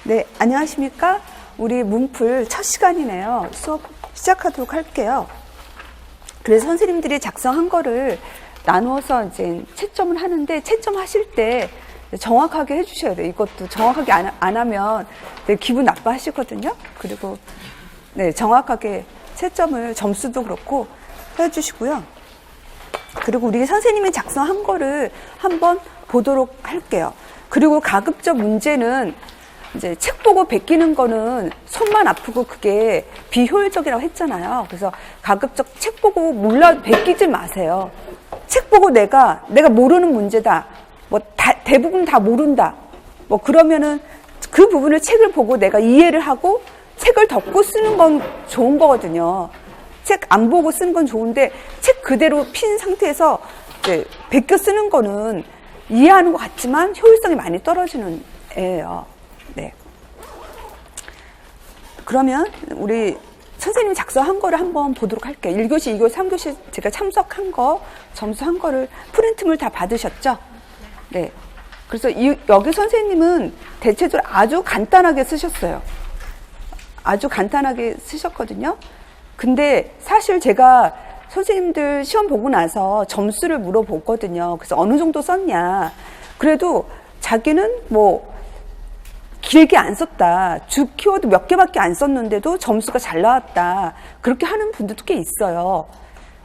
네, 안녕하십니까? 우리 문풀 첫 시간이네요. 수업 시작하도록 할게요. 그래서 선생님들이 작성한 거를 나누어서 이제 채점을 하는데, 채점하실 때 정확하게 해주셔야 돼요. 이것도 정확하게 안 하면 기분 나빠하시거든요. 그리고 네, 정확하게 채점을 점수도 그렇고 해주시고요. 그리고 우리 선생님이 작성한 거를 한번 보도록 할게요. 그리고 가급적 문제는 이제 책 보고 베끼는 거는 손만 아프고 그게 비효율적이라고 했잖아요. 그래서 가급적 책 보고 몰라 베끼지 마세요. 책 보고 내가 모르는 문제다. 대부분 다 모른다. 그러면은 그 부분을 책을 보고 내가 이해를 하고 책을 덮고 쓰는 건 좋은 거거든요. 책 안 보고 쓰는 건 좋은데 책 그대로 핀 상태에서 이제 베껴 쓰는 거는 이해하는 것 같지만 효율성이 많이 떨어지는 애예요. 네. 그러면 우리 선생님이 작성한 거를 한번 보도록 할게요. 1교시, 2교시, 3교시 제가 참석한 거, 점수한 거를 프린트물 다 받으셨죠? 네. 그래서 여기 선생님은 대체적으로 아주 간단하게 쓰셨어요. 아주 간단하게 쓰셨거든요. 근데 사실 제가 선생님들 시험 보고 나서 점수를 물어보거든요. 그래서 어느 정도 썼냐. 그래도 자기는 길게 안 썼다. 주 키워드 몇 개밖에 안 썼는데도 점수가 잘 나왔다. 그렇게 하는 분들도 꽤 있어요.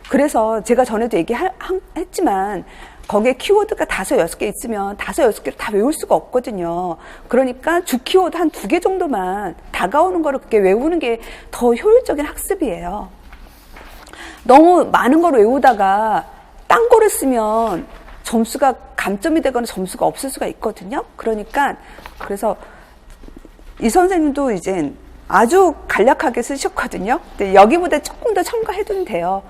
그래서 제가 전에도 얘기했지만 거기에 키워드가 5, 6개 있으면 5, 6개를 다 외울 수가 없거든요. 그러니까 주 키워드 한 2개 정도만 다가오는 거를 그렇게 외우는 게 더 효율적인 학습이에요. 너무 많은 걸 외우다가 딴 거를 쓰면 점수가 감점이 되거나 점수가 없을 수가 있거든요. 그래서 이 선생님도 이제 아주 간략하게 쓰셨거든요. 근데 여기보다 조금 더 첨가해도 돼요.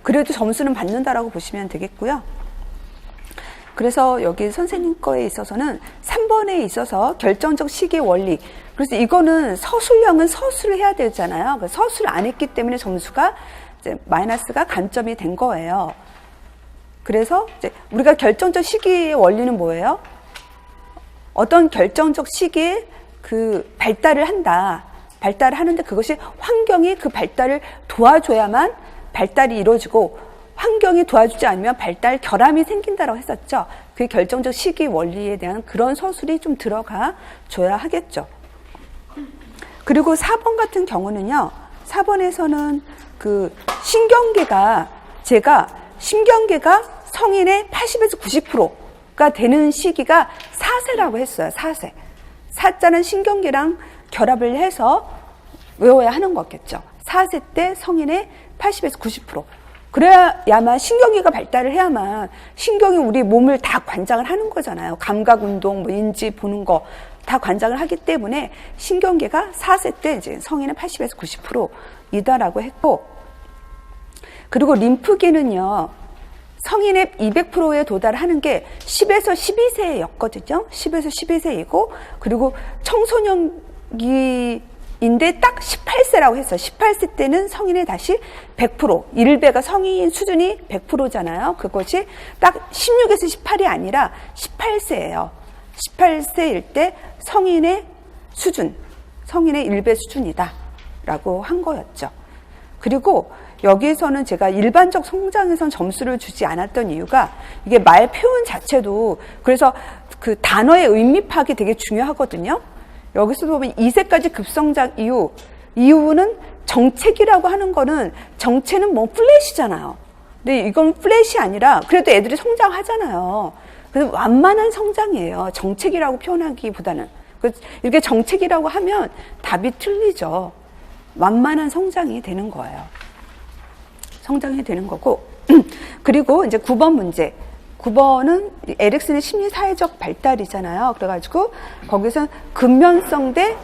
그래도 점수는 받는다라고 보시면 되겠고요. 그래서 여기 선생님 거에 있어서는 3번에 있어서 결정적 시기의 원리. 그래서 이거는 서술형은 서술을 해야 되잖아요. 서술을 안 했기 때문에 점수가 이제 마이너스가 감점이 된 거예요. 그래서 이제 우리가 결정적 시기의 원리는 뭐예요? 어떤 결정적 시기에 그 발달을 한다. 발달을 하는데 그것이 환경이 그 발달을 도와줘야만 발달이 이루어지고 환경이 도와주지 않으면 발달 결함이 생긴다라고 했었죠. 그 결정적 시기 원리에 대한 그런 서술이 좀 들어가 줘야 하겠죠. 그리고 4번 같은 경우는요. 4번에서는 그 신경계가 성인의 80에서 90%가 되는 시기가 4세라고 했어요. 4세. 4자는 신경계랑 결합을 해서 외워야 하는 거겠죠. 4세 때 성인의 80에서 90%. 그래야만 신경계가 발달을 해야만 신경이 우리 몸을 다 관장을 하는 거잖아요. 감각운동, 인지 보는 거 다 관장을 하기 때문에 신경계가 4세 때 이제 성인의 80에서 90%이다라고 했고, 그리고 림프계는요. 성인의 200%에 도달하는 게 10에서 12세였거든요. 10에서 12세이고, 그리고 청소년기인데 딱 18세라고 했어요. 18세 때는 성인의 다시 100%, 1배가 성인 수준이 100%잖아요. 그것이 딱 16에서 18이 아니라 18세예요. 18세일 때 성인의 수준, 성인의 1배 수준이다 라고 한 거였죠. 그리고 여기에서는 제가 일반적 성장에선 점수를 주지 않았던 이유가 이게 말 표현 자체도 그래서 그 단어의 의미 파악이 되게 중요하거든요. 여기서 보면 2세까지 급성장 이유는 정책이라고 하는 거는 정체는 플랫이잖아요. 근데 이건 플랫이 아니라 그래도 애들이 성장하잖아요. 그래서 완만한 성장이에요. 정책이라고 표현하기보다는. 이렇게 정책이라고 하면 답이 틀리죠. 완만한 성장이 되는 거예요. 성장이 되는 거고. 그리고 이제 9번 문제. 9번은 에릭슨의 심리사회적 발달이잖아요. 그래가지고 거기서 근면성 대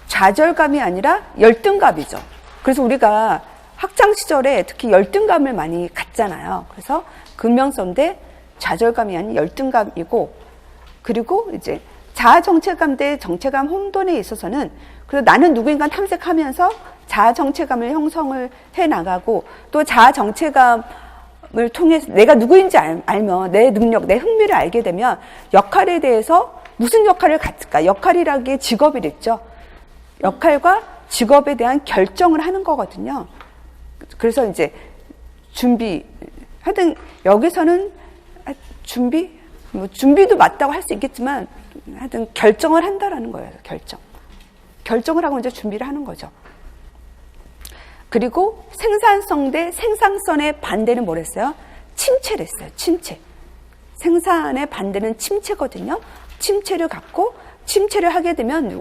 좌절감이 아니라 열등감이죠. 그래서 우리가 학창 시절에 특히 열등감을 많이 갖잖아요. 그래서 근면성 대 좌절감이 아닌 열등감이고, 그리고 이제 자아 정체감 대 정체감 혼돈에 있어서는 그래서 나는 누구인가 탐색하면서 자아 정체감을 형성을 해 나가고, 또 자아 정체감을 통해서 내가 누구인지 알면 내 능력, 내 흥미를 알게 되면 역할에 대해서 무슨 역할을 갖을까? 역할이라는 게 직업이랬죠. 역할과 직업에 대한 결정을 하는 거거든요. 그래서 이제 준비, 하여튼 여기서는 준비도 맞다고 할 수 있겠지만 하여튼 결정을 한다라는 거예요. 결정을 하고 이제 준비를 하는 거죠. 그리고 생산성 대 생산성의 반대는 뭐랬어요? 침체랬어요. 침체. 생산의 반대는 침체거든요. 침체를 갖고 침체를 하게 되면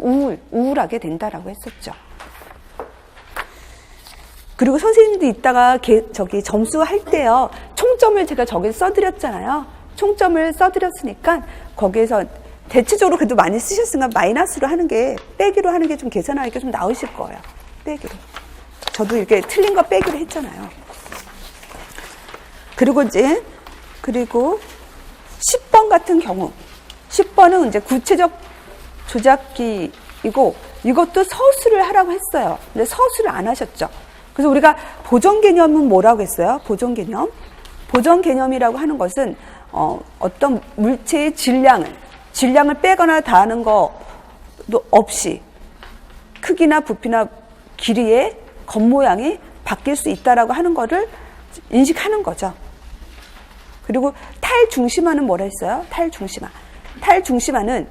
우울하게 된다라고 했었죠. 그리고 선생님도 이따가 점수 할 때요. 총점을 제가 저기 써드렸잖아요. 총점을 써드렸으니까 거기에서 대체적으로 그래도 많이 쓰셨으니까 마이너스로 하는 게, 빼기로 하는 게 좀 계산하기가 좀 나으실 거예요. 빼기로. 저도 이렇게 틀린 거 빼기로 했잖아요. 그리고 10번 같은 경우, 10번은 이제 구체적 조작기이고, 이것도 서술을 하라고 했어요. 근데 서술을 안 하셨죠. 그래서 우리가 보존 개념은 뭐라고 했어요? 보존 개념. 보존 개념이라고 하는 것은, 어떤 물체의 질량을 빼거나 다하는 것도 없이 크기나 부피나 길이의 겉모양이 바뀔 수 있다라고 하는 거를 인식하는 거죠. 그리고 탈중심화는 뭐라 했어요? 탈중심화. 탈중심화는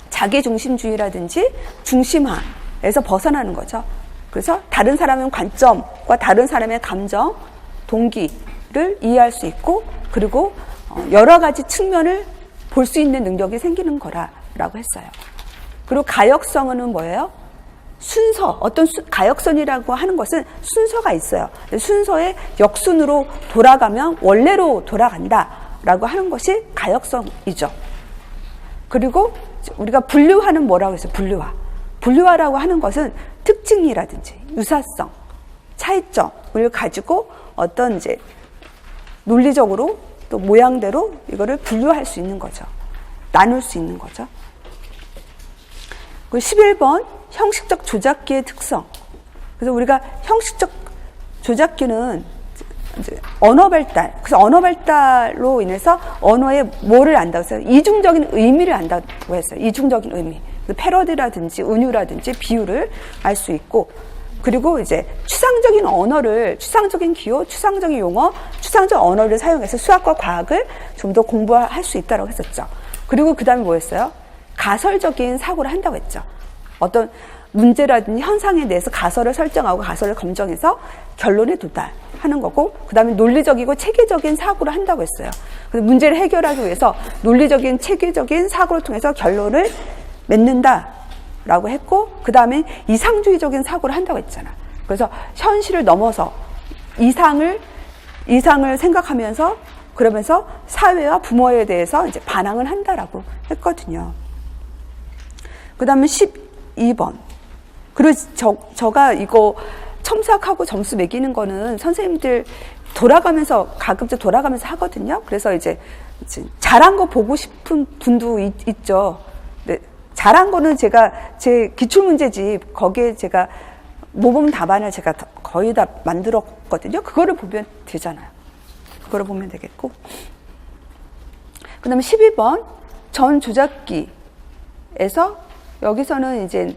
자기중심주의라든지 중심화에서 벗어나는 거죠. 그래서 다른 사람의 관점과 다른 사람의 감정, 동기를 이해할 수 있고, 그리고 여러 가지 측면을 볼 수 있는 능력이 생기는 거라고 했어요. 그리고 가역성은 뭐예요? 순서, 가역선이라고 하는 것은 순서가 있어요. 순서의 역순으로 돌아가면 원래로 돌아간다라고 하는 것이 가역성이죠. 그리고 우리가 분류화는 뭐라고 했어요? 분류화라고 하는 것은 특징이라든지 유사성, 차이점을 가지고 어떤 이제 논리적으로 또 모양대로 이거를 분류할 수 있는 거죠. 나눌 수 있는 거죠. 11번 형식적 조작기의 특성. 그래서 우리가 형식적 조작기는 이제 언어 발달, 그래서 언어 발달로 인해서 언어에 뭐를 안다고 했어요? 이중적인 의미를 안다고 했어요. 이중적인 의미. 패러디라든지 은유라든지 비유를 알 수 있고, 그리고 이제 추상적인 언어를, 추상적인 기호, 추상적인 용어, 추상적 언어를 사용해서 수학과 과학을 좀 더 공부할 수 있다고 했었죠. 그리고 그 다음에 뭐였어요? 가설적인 사고를 한다고 했죠. 어떤 문제라든지 현상에 대해서 가설을 설정하고 가설을 검증해서 결론에 도달하는 거고, 그 다음에 논리적이고 체계적인 사고를 한다고 했어요. 그래서 문제를 해결하기 위해서 논리적인 체계적인 사고를 통해서 결론을 맺는다라고 했고, 그 다음에 이상주의적인 사고를 한다고 했잖아. 그래서 현실을 넘어서 이상을 생각하면서, 그러면서 사회와 부모에 대해서 이제 반항을 한다라고 했거든요. 그 다음에 12번. 그리고 저가 이거 첨삭하고 점수 매기는 거는 선생님들 가끔씩 돌아가면서 하거든요. 그래서 이제 잘한 거 보고 싶은 분도 있죠. 네, 잘한 거는 제가 제 기출문제집, 거기에 제가 모범 답안을 제가 거의 다 만들었거든요. 그거를 보면 되잖아요. 그거를 보면 되겠고. 그 다음에 12번. 전 조작기에서 여기서는 이제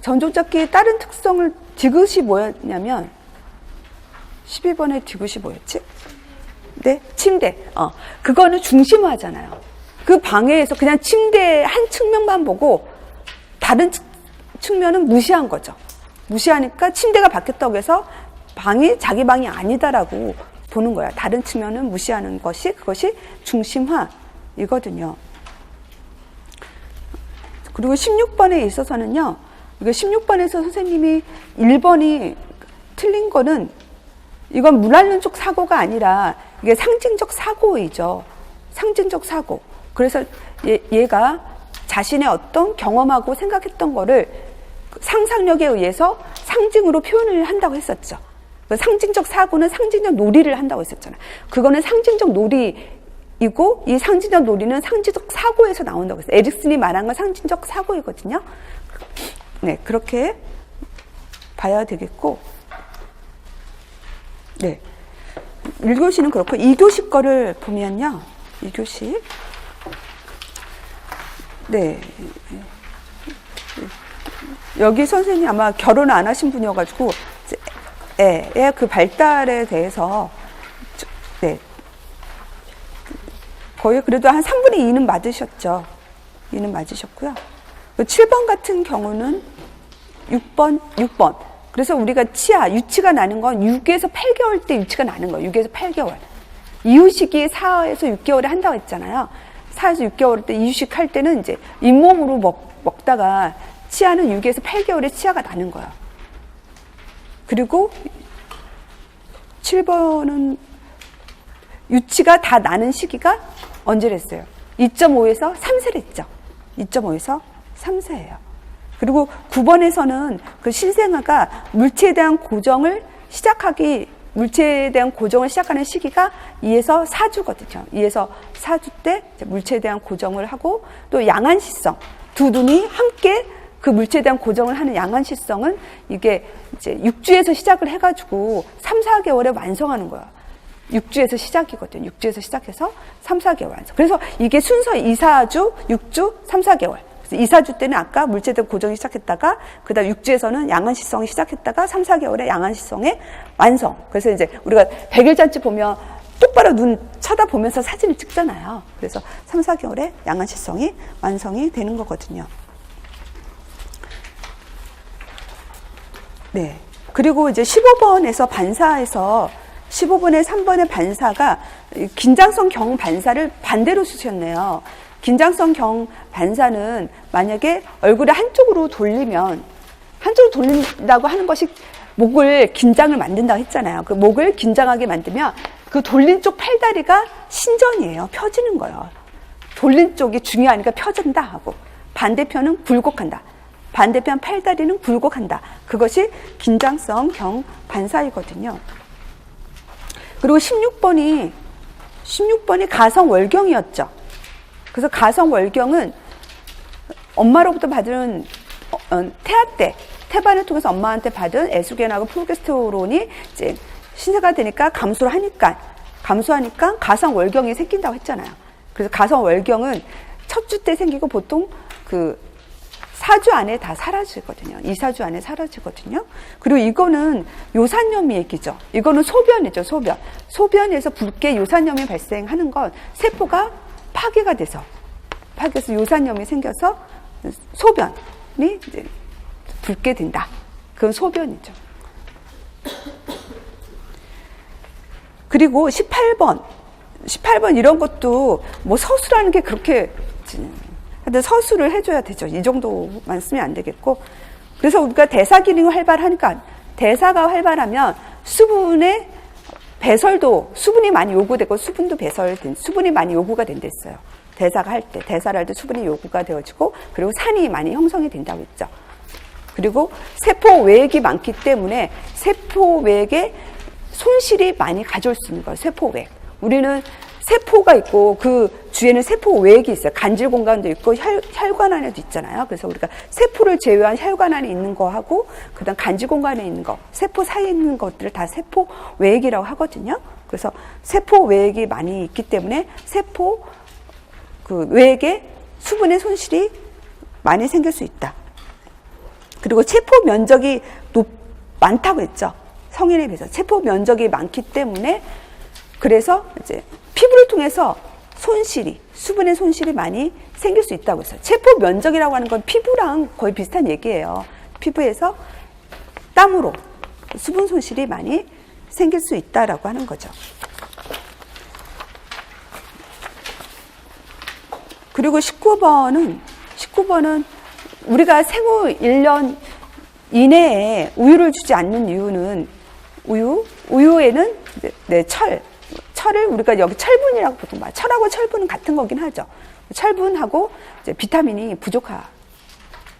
전 조작기의 다른 특성을, 디귿이 뭐였냐면, 12번의 디귿이 뭐였지? 네, 침대. 그거는 중심화잖아요. 그 방해에서 그냥 침대 한 측면만 보고 다른 측면은 무시한 거죠. 무시하니까 침대가 바뀌었다고 해서 방이 자기 방이 아니다라고 보는 거야. 다른 측면은 무시하는 것이, 그것이 중심화이거든요. 그리고 16번에 있어서는요, 이거 16번에서 선생님이 1번이 틀린 거는, 이건 문화론적 사고가 아니라 이게 상징적 사고이죠. 상징적 사고. 그래서 얘가 자신의 어떤 경험하고 생각했던 거를 상상력에 의해서 상징으로 표현을 한다고 했었죠. 상징적 사고는 상징적 놀이를 한다고 했었잖아요. 그거는 상징적 놀이이고, 이 상징적 놀이는 상징적 사고에서 나온다고 했어요. 에릭슨이 말한 건 상징적 사고이거든요. 네, 그렇게 봐야 되겠고, 네. 1교시는 그렇고, 2교시 거를 보면요, 2교시. 네. 여기 선생님이 아마 결혼 안 하신 분이어가지고, 애 그 발달에 대해서, 네. 거의 그래도 한 3분의 2는 맞으셨죠. 2는 맞으셨고요. 7번 같은 경우는 6번. 그래서 우리가 유치가 나는 건 6에서 8개월 때 유치가 나는 거예요. 6에서 8개월. 이유식이 4에서 6개월에 한다고 했잖아요. 4에서 6개월 때 이유식 할 때는 이제 잇몸으로 먹다가 치아는 6에서 8개월에 치아가 나는 거예요. 그리고 7번은 유치가 다 나는 시기가 언제랬어요? 2.5에서 3세를 했죠. 2.5에서 3세예요. 그리고 9번에서는 그 신생아가 물체에 대한 고정을 시작하는 시기가 2에서 4주거든요. 2에서 4주 때 물체에 대한 고정을 하고 또 양안시성, 두 눈이 함께 그 물체에 대한 고정을 하는 양안시성은 이게 이제 6주에서 시작을 해가지고 3, 4개월에 완성하는 거예요. 6주에서 시작이거든요. 6주에서 시작해서 3, 4개월 완성. 그래서 이게 순서 2, 4주, 6주, 3, 4개월. 그래서 2, 4주 때는 아까 물체에 대한 고정이 시작했다가 그다음 6주에서는 양안시성이 시작했다가 3, 4개월에 양안시성의 완성. 그래서 이제 우리가 100일 잔치 보면 똑바로 눈 쳐다보면서 사진을 찍잖아요. 그래서 3, 4개월에 양안시성이 완성이 되는 거거든요. 네. 그리고 이제 15번에서 반사에서 15번에 3번의 반사가 긴장성 경 반사를 반대로 쓰셨네요. 긴장성 경 반사는 만약에 얼굴을 한쪽으로 돌린다고 하는 것이 목을 긴장을 만든다고 했잖아요. 그 목을 긴장하게 만들면 그 돌린 쪽 팔다리가 신전이에요. 펴지는 거예요. 돌린 쪽이 중요하니까 펴진다 하고 반대편은 굴곡한다. 반대편 팔다리는 굴곡한다. 그것이 긴장성 경 반사이거든요. 그리고 16번이 가성월경이었죠. 그래서 가성월경은 엄마로부터 받은 태반을 통해서 엄마한테 받은 에스트로겐하고 프로게스테론이 이제 신체가 되니까 감소하니까 가성월경이 생긴다고 했잖아요. 그래서 가성월경은 첫 주 때 생기고 보통 그 4주 안에 다 사라지거든요. 2, 4주 안에 사라지거든요. 그리고 이거는 요산염 얘기죠. 이거는 소변이죠, 소변. 소변에서 붉게 요산염이 발생하는 건 세포가 파괴해서 요산염이 생겨서 소변이 이제 붉게 된다. 그건 소변이죠. 그리고 18번 이런 것도 뭐 서술하는 게 그렇게 근데 서술을 해줘야 되죠. 이 정도만 쓰면 안 되겠고. 그래서 우리가 대사 기능이 활발하니까 대사가 활발하면 수분의 배설도 수분이 많이 요구되고 수분이 많이 요구가 된댔어요. 대사를 할 때 수분이 요구가 되어지고 그리고 산이 많이 형성이 된다고 했죠. 그리고 세포 외액이 많기 때문에 세포 외액에 손실이 많이 가져올 수 있는 거예요. 세포 외액. 우리는 세포가 있고 그 주에는 세포 외액이 있어요. 간질 공간도 있고 혈관 안에도 있잖아요. 그래서 우리가 세포를 제외한 혈관 안에 있는 거하고 그다음 간질 공간에 있는 거, 세포 사이에 있는 것들을 다 세포 외액이라고 하거든요. 그래서 세포 외액이 많이 있기 때문에 세포 그 외액에 수분의 손실이 많이 생길 수 있다. 그리고 체포 면적이 많다고 했죠. 성인에 비해서 체포 면적이 많기 때문에 그래서 이제 피부를 통해서 수분의 손실이 많이 생길 수 있다고 했어요. 체포 면적이라고 하는 건 피부랑 거의 비슷한 얘기예요. 피부에서 땀으로 수분 손실이 많이 생길 수 있다라고 하는 거죠. 그리고 19번은 우리가 생후 1년 이내에 우유를 주지 않는 이유는 우유에는 철을 우리가 여기 철분이라고 보통 말해요. 철하고 철분은 같은 거긴 하죠. 철분하고 이제 비타민이 부족한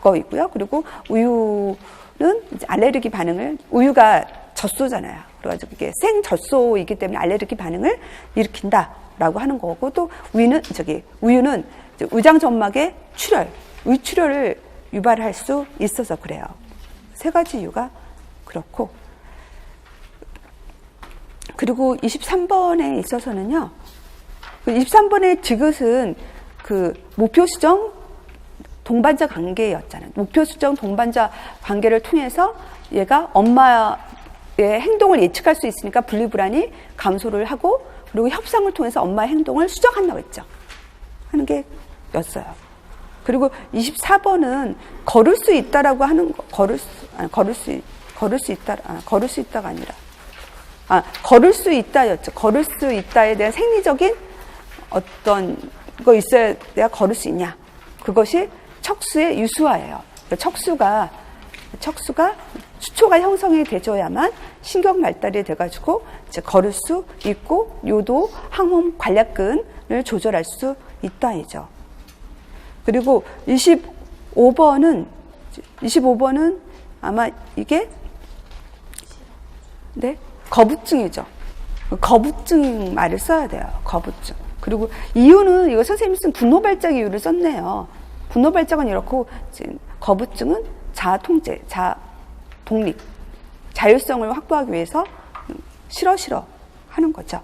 거이고요. 그리고 우유는 이제 알레르기 반응을 우유가 젖소잖아요. 그래가지고 이게 생젖소이기 때문에 알레르기 반응을 일으킨다라고 하는 거고 또 우유는 이제 위장점막의 위출혈을 유발할 수 있어서 그래요. 세 가지 이유가 그렇고. 그리고 23번에 있어서는요, 23번의 디귿은 그 목표수정 동반자 관계였잖아요. 목표 수정 동반자 관계를 통해서 얘가 엄마의 행동을 예측할 수 있으니까 분리불안이 감소를 하고, 그리고 협상을 통해서 엄마의 행동을 수정한다고 했죠. 하는 게 였어요. 그리고 24번은 걸을 수 있다라고 하는 거, 걸을 수 있다였죠. 걸을 수 있다에 대한 생리적인 어떤 거 있어야 내가 걸을 수 있냐. 그것이 척수의 유수화예요. 척수가 수초가 형성이 되줘야만 신경 발달이 돼가지고 이제 걸을 수 있고, 요도, 항몸, 관략근을 조절할 수 있다이죠. 그리고 25번은 아마 이게 거부증이죠. 거부증 말을 써야 돼요. 거부증. 그리고 이유는 이거 선생님이 쓴 분노발작 이유를 썼네요. 분노발작은 이렇고, 거부증은 자아 통제, 자아 독립, 자율성을 확보하기 위해서 싫어 하는 거죠.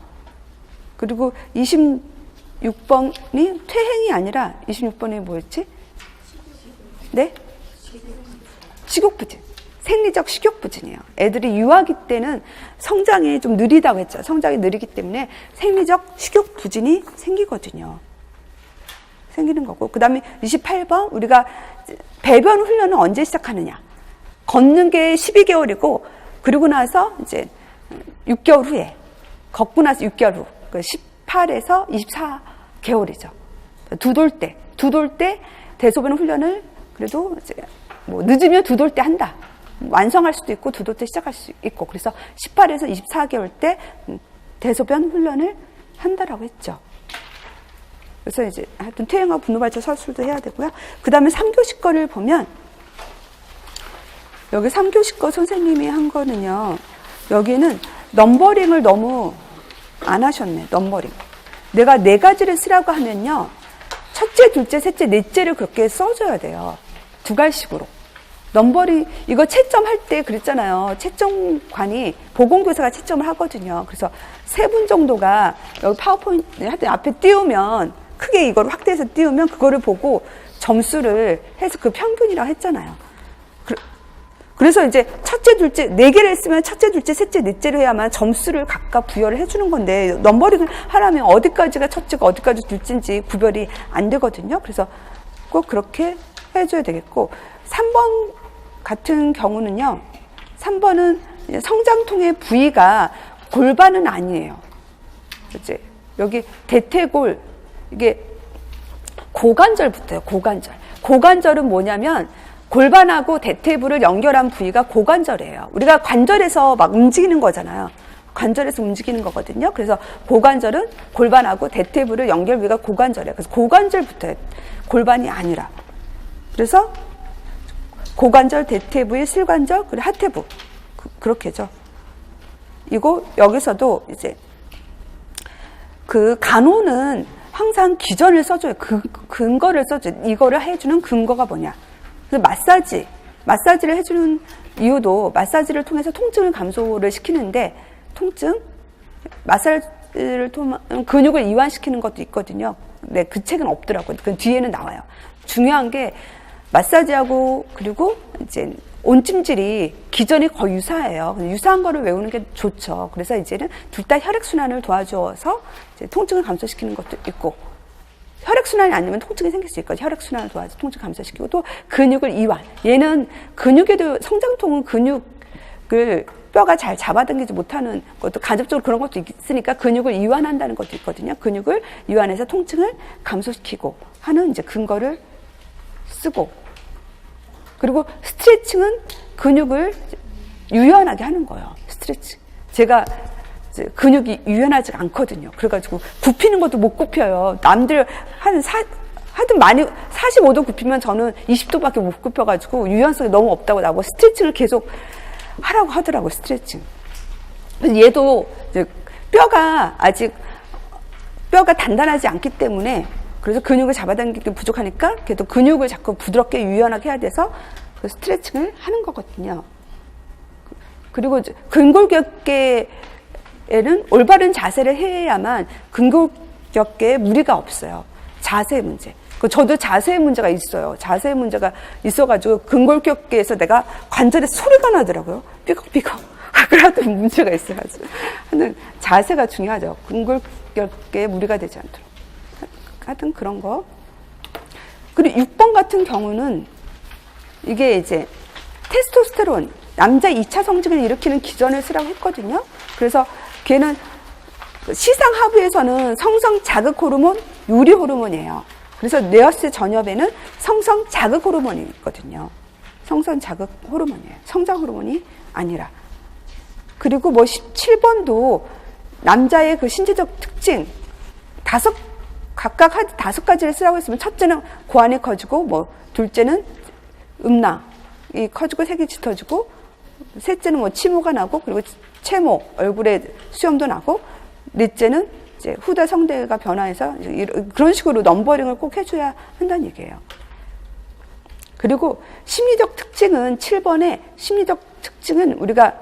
그리고 26번이 퇴행이 아니라 26번이 뭐였지? 네? 식욕부진. 생리적 식욕부진이에요. 애들이 유아기 때는 성장이 좀 느리다고 했죠. 성장이 느리기 때문에 생리적 식욕부진이 생기거든요. 생기는 거고. 그 다음에 28번, 우리가 배변 훈련은 언제 시작하느냐. 걷는 게 12개월이고, 그리고 나서 이제 6개월 후에, 걷고 나서 6개월 후, 18에서 24개월이죠. 두 돌 때 대소변 훈련을 그래도 이제 뭐 늦으면 두 돌 때 한다. 완성할 수도 있고 두 돌 때 시작할 수 있고, 그래서 18에서 24개월 때 대소변 훈련을 한다라고 했죠. 그래서 이제 하여튼 퇴행하고 분노발작 서술도 해야 되고요. 그 다음에 3교시 거를 보면, 여기 3교시 거 선생님이 한 거는요, 여기는 넘버링을 너무 안 하셨네. 넘버링. 내가 4가지를 쓰라고 하면요, 첫째, 둘째, 셋째, 넷째를 그렇게 써줘야 돼요. 2갈식으로. 넘버링, 이거 채점할 때 그랬잖아요. 채점관이 보건교사가 채점을 하거든요. 그래서 3분 정도가 여기 파워포인트 하여튼 앞에 띄우면, 크게 이걸 확대해서 띄우면 그거를 보고 점수를 해서 그 평균이라고 했잖아요. 그래서 이제 첫째, 둘째, 4개를 했으면 첫째, 둘째, 셋째, 넷째를 해야만 점수를 각각 부여를 해주는 건데, 넘버링을 하려면 어디까지가 첫째고 어디까지 둘째인지 구별이 안 되거든요. 그래서 꼭 그렇게 해줘야 되겠고, 3번 같은 경우는요, 3번은 성장통의 부위가 골반은 아니에요. 이제 여기 대퇴골, 이게 고관절부터요. 고관절은 뭐냐면, 골반하고 대퇴부를 연결한 부위가 고관절이에요. 우리가 관절에서 막 움직이는 거잖아요. 관절에서 움직이는 거거든요. 그래서 고관절은 골반하고 대퇴부를 연결 부위가 고관절이에요. 그래서 고관절부터요. 골반이 아니라. 그래서 고관절, 대퇴부의 실관절, 그리고 하퇴부. 그렇게죠. 이거 여기서도 이제 그 간호는 항상 기전을 써줘요. 근거를 써줘요. 이거를 해주는 근거가 뭐냐. 그래서 마사지를 해주는 이유도, 마사지를 통해서 통증을 감소를 시키는데, 마사지를 통해 근육을 이완시키는 것도 있거든요. 네, 그 책은 없더라고요. 그 뒤에는 나와요. 중요한 게 마사지하고 그리고 이제 온찜질이 기전이 거의 유사해요. 유사한 거를 외우는 게 좋죠. 그래서 이제는 둘 다 혈액순환을 도와줘서 이제 통증을 감소시키는 것도 있고, 혈액순환이 아니면 통증이 생길 수 있거든요. 혈액순환을 도와서 통증 감소시키고, 또 근육을 이완. 얘는 근육에도, 성장통은 근육을 뼈가 잘 잡아당기지 못하는 것도, 간접적으로 그런 것도 있으니까 근육을 이완한다는 것도 있거든요. 근육을 이완해서 통증을 감소시키고 하는 이제 근거를 쓰고, 그리고 스트레칭은 근육을 유연하게 하는 거예요. 스트레칭. 제가 근육이 유연하지 않거든요. 그래가지고 굽히는 것도 못 굽혀요. 남들 하여튼 많이 45도 굽히면 저는 20도밖에 못 굽혀가지고 유연성이 너무 없다고 나보고 스트레칭을 계속 하라고 하더라고요. 스트레칭. 그래서 얘도 이제 아직 뼈가 단단하지 않기 때문에, 그래서 근육을 잡아당기기 부족하니까 걔도 근육을 자꾸 부드럽게 유연하게 해야 돼서 그 스트레칭을 하는 거거든요. 그리고 근골격계 에는 올바른 자세를 해야만 근골격계에 무리가 없어요. 자세 문제. 저도 자세의 문제가 있어요. 자세의 문제가 있어가지고 근골격계에서 내가 관절에 소리가 나더라고요. 삐걱삐걱. 그래도 문제가 있어가지고. 하여튼 자세가 중요하죠. 근골격계에 무리가 되지 않도록. 하여튼 그런 거. 그리고 6번 같은 경우는 이게 이제 테스토스테론, 남자 2차 성징을 일으키는 기전을 쓰라고 했거든요. 그래서 걔는 시상하부에서는 성성 자극 호르몬, 유리 호르몬이에요. 그래서 뇌어스 전엽에는 성성 자극 호르몬이 있거든요. 성성 자극 호르몬이에요. 성장 호르몬이 아니라. 그리고 뭐 17번도 남자의 그 신체적 특징 각각 5가지를 쓰라고 했으면 첫째는 고환이 커지고 뭐 둘째는 음낭이 커지고 색이 짙어지고 셋째는 뭐 치모가 나고 그리고 채모 얼굴에 수염도 나고 넷째는 이제 후다 성대가 변화해서 그런 식으로 넘버링을 꼭 해줘야 한다는 얘기예요. 그리고 심리적 특징은 7번에 심리적 특징은 우리가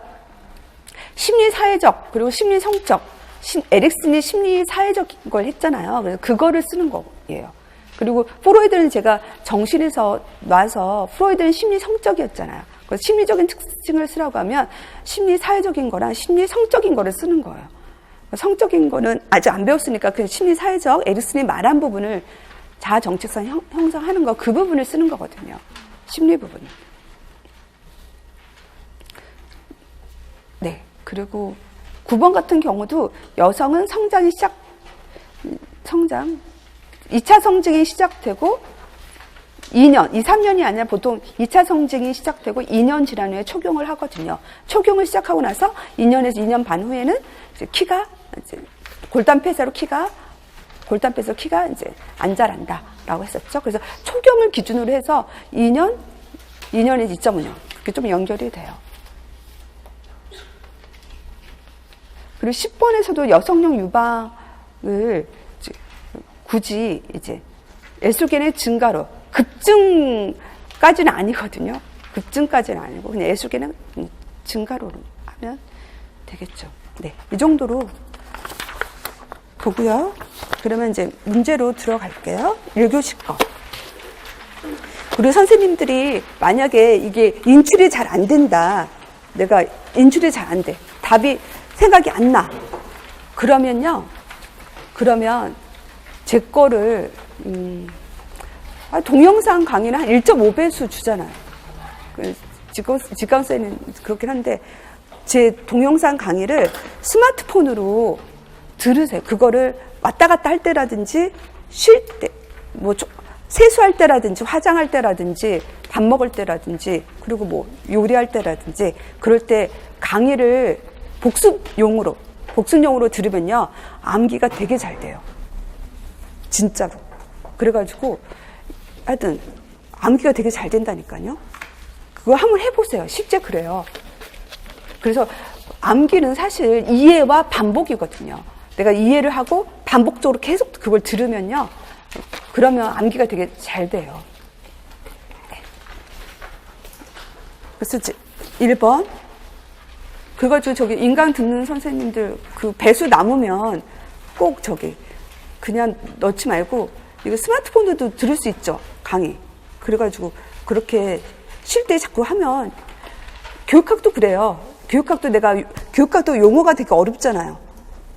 심리사회적 그리고 심리성적 에릭슨이 심리사회적인 걸 했잖아요. 그래서 그거를 쓰는 거예요. 그리고 프로이드는 제가 정신에서 놔서 프로이드는 심리성적이었잖아요. 그래서 심리적인 특징을 쓰라고 하면 심리사회적인 거랑 심리성적인 거를 쓰는 거예요. 성적인 거는 아직 안 배웠으니까 그 심리사회적 에릭슨이 말한 부분을 자아 정체성 형성하는 거 그 부분을 쓰는 거거든요. 심리 부분을. 네. 그리고 9번 같은 경우도 여성은 성장 2차 성징이 시작되고 2년, 2, 3년이 아니라 보통 2차 성징이 시작되고 2년 지난 후에 초경을 하거든요. 초경을 시작하고 나서 2년에서 2년 반 후에는 이제 키가 이제 골단폐사로 키가 이제 안 자란다라고 했었죠. 그래서 초경을 기준으로 해서 2년에서 2.5년 그게 좀 연결이 돼요. 그리고 10번에서도 여성용 유방을 굳이 이제 에스트로겐의 증가로 급증까지는 아니거든요. 급증까지는 아니고 그냥 에스트로겐은 증가로 하면 되겠죠. 네, 이 정도로 보고요. 그러면 이제 문제로 들어갈게요. 1교시 거. 우리 선생님들이 만약에 이게 인출이 잘 안 된다. 내가 인출이 잘 안 돼. 답이 생각이 안 나. 그러면 제 거를 동영상 강의는 한 1.5배수 주잖아요. 직감쌤은 그렇긴 한데 제 동영상 강의를 스마트폰으로 들으세요. 그거를 왔다 갔다 할 때라든지 쉴 때, 뭐 세수할 때라든지 화장할 때라든지 밥 먹을 때라든지 그리고 뭐 요리할 때라든지 그럴 때 강의를 복습용으로 들으면요 암기가 되게 잘 돼요. 진짜로. 그래가지고 하여튼 암기가 되게 잘 된다니까요. 그거 한번 해보세요. 실제 그래요. 그래서 암기는 사실 이해와 반복이거든요. 내가 이해를 하고 반복적으로 계속 그걸 들으면요. 그러면 암기가 되게 잘 돼요. 그래서 1번. 그래가지고 저기 인강 듣는 선생님들 그 배수 남으면 꼭 그냥 넣지 말고 이거 스마트폰으로도 들을 수 있죠. 강의. 그래가지고 그렇게 쉴 때 자꾸 하면 교육학도 그래요. 교육학도 용어가 되게 어렵잖아요.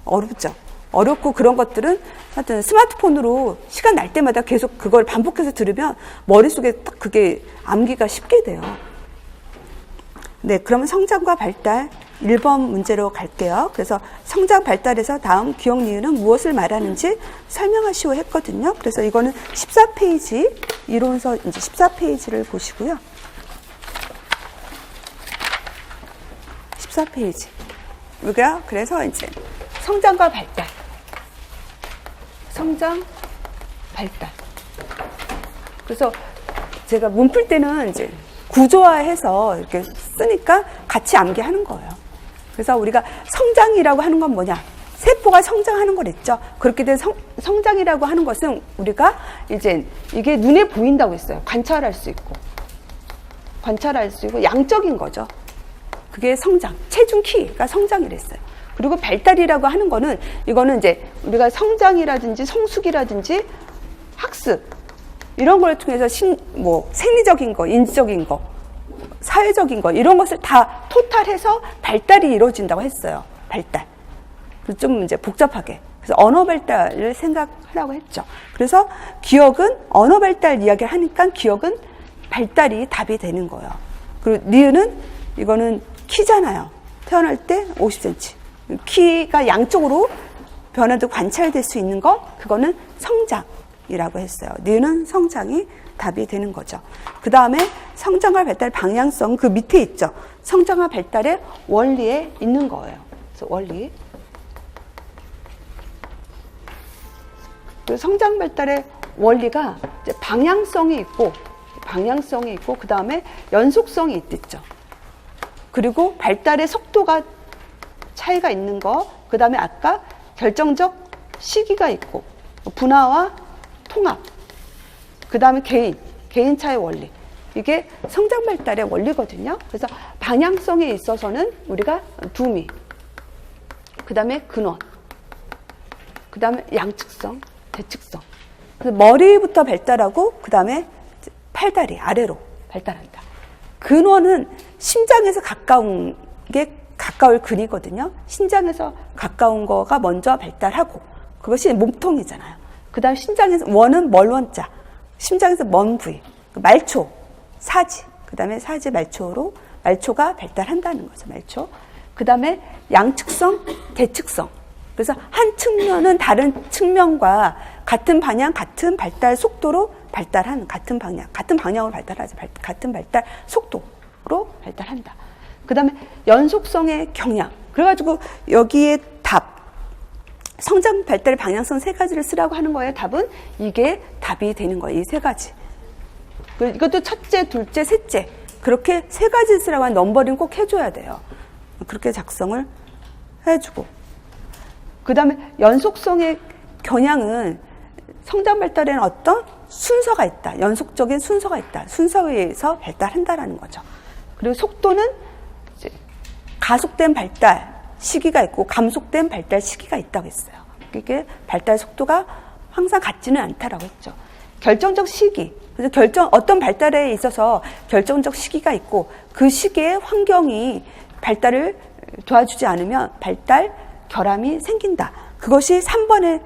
어렵죠. 어렵고 그런 것들은 하여튼 스마트폰으로 시간 날 때마다 계속 그걸 반복해서 들으면 머릿속에 딱 그게 암기가 쉽게 돼요. 네, 그러면 성장과 발달 1번 문제로 갈게요. 그래서 성장 발달에서 다음 기억 니은은 무엇을 말하는지 설명하시오 했거든요. 그래서 이거는 14페이지 이론서 이제 14페이지를 보시고요. 14페이지. 우리가 그래서 이제 성장과 발달. 성장, 발달. 그래서 제가 문 풀 때는 이제 구조화해서 이렇게 쓰니까 같이 암기하는 거예요. 그래서 우리가 성장이라고 하는 건 뭐냐? 세포가 성장하는 거랬죠. 그렇게 된 성장이라고 하는 것은 우리가 이제 이게 눈에 보인다고 했어요. 관찰할 수 있고 양적인 거죠. 그게 성장, 체중 키가 성장이랬어요. 그리고 발달이라고 하는 거는 이거는 이제 우리가 성장이라든지 성숙이라든지 학습 이런 걸 통해서 생리적인 거, 인지적인 거, 사회적인 거 이런 것을 다 토탈해서 발달이 이루어진다고 했어요. 발달. 좀 이제 복잡하게. 그래서 언어 발달을 생각하라고 했죠. 그래서 기억은 언어 발달 이야기를 하니까 기억은 발달이 답이 되는 거예요. 그리고 니은은 이거는 키잖아요. 태어날 때 50cm. 키가 양쪽으로 변화도 관찰될 수 있는 거, 그거는 성장이라고 했어요. 니은은 성장이 답이 되는 거죠. 그 다음에 성장과 발달 방향성 그 밑에 있죠. 성장과 발달의 원리에 있는 거예요. 그래서 원리. 그 성장 발달의 원리가 이제 방향성이 있고 그 다음에 연속성이 있겠죠. 그리고 발달의 속도가 차이가 있는 거, 그 다음에 아까 결정적 시기가 있고 분화와 통합, 그 다음에 개인차의 원리. 이게 성장 발달의 원리거든요. 그래서 방향성에 있어서는 우리가 두미, 그 다음에 근원, 그 다음에 양측성, 대측성. 그래서 머리부터 발달하고 그 다음에 팔다리 아래로 발달한다. 근원은 심장에서 가까운 게 가까울 근이거든요. 심장에서 가까운 거가 먼저 발달하고 그것이 몸통이잖아요. 그 다음 심장에서 원은 멀원자, 심장에서 먼 부위, 말초, 사지, 그 다음에 사지 말초로 말초가 발달한다는 거죠. 말초. 그 다음에 양측성, 대측성. 그래서 한 측면은 다른 측면과 같은 방향, 같은 발달 속도로 발달하는 같은 방향으로 발달하지, 같은 발달 속도로 발달한다. 그 다음에 연속성의 경향. 그래가지고 여기에 답, 성장 발달 방향성 세 가지를 쓰라고 하는 거예요. 답은 이게 답이 되는 거예요. 이 세 가지. 이것도 첫째, 둘째, 셋째. 그렇게 세 가지 쓰라고 하는 넘버링 꼭 해줘야 돼요. 그렇게 작성을 해주고. 그 다음에 연속성의 경향은 성장 발달에는 어떤 순서가 있다. 연속적인 순서가 있다. 순서에 의해서 발달한다라는 거죠. 그리고 속도는 이제 가속된 발달 시기가 있고 감속된 발달 시기가 있다고 했어요. 이게 발달 속도가 항상 같지는 않다라고 했죠. 결정적 시기. 그래서 어떤 발달에 있어서 결정적 시기가 있고 그 시기에 환경이 발달을 도와주지 않으면 발달 결함이 생긴다. 그것이 3번의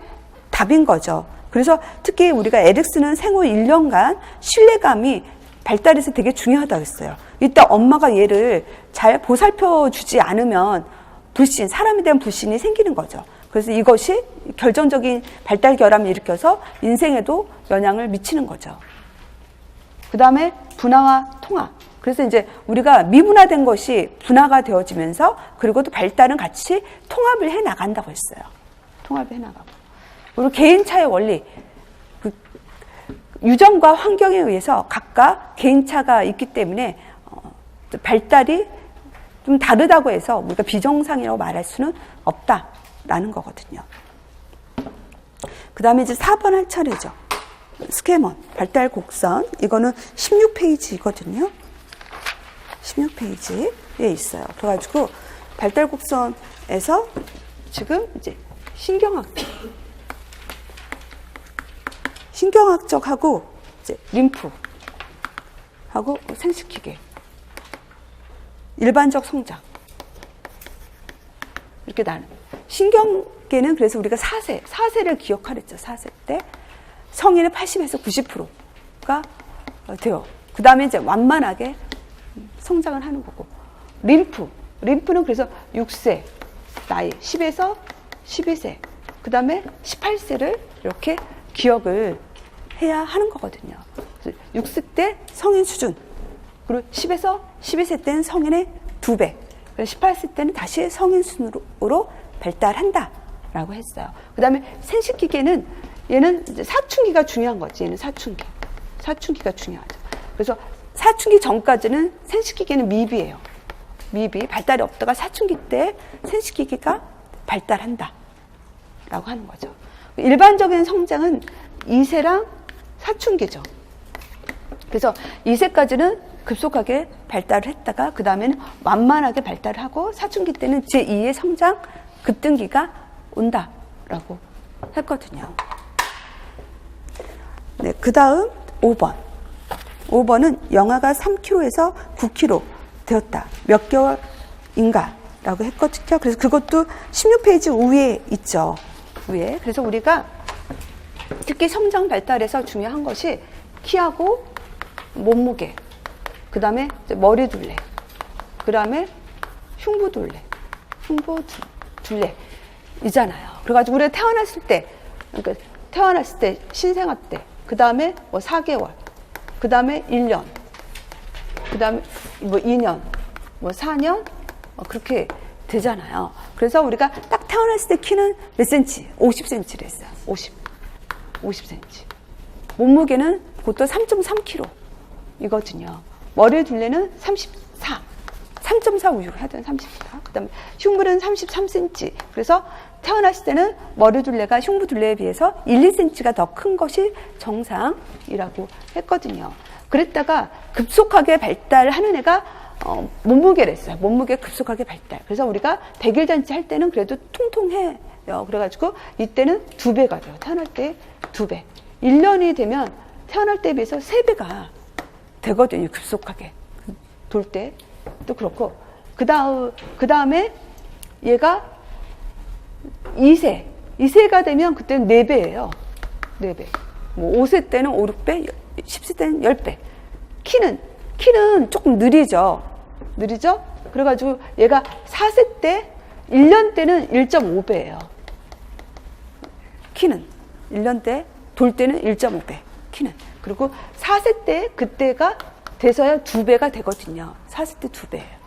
답인 거죠. 그래서 특히 우리가 에릭슨은 생후 1년간 신뢰감이 발달에서 되게 중요하다고 했어요. 이따 엄마가 얘를 잘 보살펴 주지 않으면 사람에 대한 불신이 생기는 거죠. 그래서 이것이 결정적인 발달 결함을 일으켜서 인생에도 영향을 미치는 거죠. 그 다음에 분화와 통합. 그래서 이제 우리가 미분화된 것이 분화가 되어지면서 그리고 또 발달은 같이 통합을 해 나간다고 했어요. 통합을 해 나가고. 그리고 개인차의 원리. 유전과 환경에 의해서 각각 개인차가 있기 때문에 발달이 좀 다르다고 해서 우리가 비정상이라고 말할 수는 없다라는 거거든요. 그 다음에 이제 4번 할 차례죠. 스케먼, 발달 곡선. 이거는 16페이지거든요. 16페이지에 있어요. 그래가지고 발달 곡선에서 지금 이제 신경학적하고 이제 림프하고 생식기계, 일반적 성장 이렇게 나는. 신경계는 그래서 우리가 4세를 기억하랬죠. 4세 때 성인의 80에서 90%가 돼요. 그 다음에 이제 완만하게 성장을 하는 거고. 림프는 그래서 6세 나이 10에서 12세 그 다음에 18세를 이렇게 기억을 해야 하는 거거든요. 6세 때 성인 수준, 그리고 10에서 12세 때는 성인의 2배, 18세 때는 다시 성인 수준으로 발달한다라고 했어요. 그 다음에 생식기계는 얘는 이제 사춘기가 중요한 거지. 얘는 사춘기가 중요하죠. 그래서 사춘기 전까지는 생식기계는 미비예요. 발달이 없다가 사춘기 때 생식기계가 발달한다 라고 하는 거죠. 일반적인 성장은 2세랑 사춘기죠. 그래서 2세까지는 급속하게 발달을 했다가 그 다음에는 완만하게 발달을 하고 사춘기 때는 제2의 성장 급등기가 온다라고 했거든요. 네, 그 다음 5번. 5번은 영하가 3kg에서 9kg 되었다. 몇 개월인가? 라고 했거든요. 그래서 그것도 16페이지 위에 있죠. 위에. 그래서 우리가 특히 성장 발달에서 중요한 것이 키하고 몸무게, 그 다음에 머리 둘레, 그 다음에 흉부 둘레 이잖아요. 그래가지고 우리가 태어났을 때, 그러니까 태어났을 때, 신생아 때, 그 다음에 뭐 4개월, 그 다음에 1년, 그 다음에 뭐 2년, 뭐 4년, 그렇게 되잖아요. 그래서 우리가 딱 태어났을 때 키는 몇 센치? 50cm를 했어요. 50cm. 몸무게는 그것도 3.3kg 이거든요. 머리 둘레는 34. 3.45 하여튼 34. 그 다음에 흉부는 33cm. 그래서 태어났을 때는 머리 둘레가 흉부 둘레에 비해서 1, 2cm가 더 큰 것이 정상이라고 했거든요. 그랬다가 급속하게 발달하는 애가 몸무게를 했어요. 몸무게 급속하게 발달. 그래서 우리가 백일잔치 할 때는 그래도 통통해요. 그래가지고 이때는 2배가 돼요. 태어날 때 2배. 1년이 되면 태어날 때에 비해서 3배가 되거든요. 급속하게. 돌 때. 또 그렇고. 그 다음에 얘가 2세가 되면 그때는 4배예요. 4배. 뭐 5세 때는 5, 6배, 10세 때는 10배. 키는 조금 느리죠. 그래가지고 얘가 4세 때, 1년 때는 1.5배예요. 키는. 1년 때, 돌 때는 1.5배. 키는. 그리고 4세 때, 그때가 돼서야 2배가 되거든요. 4세 때 2배예요.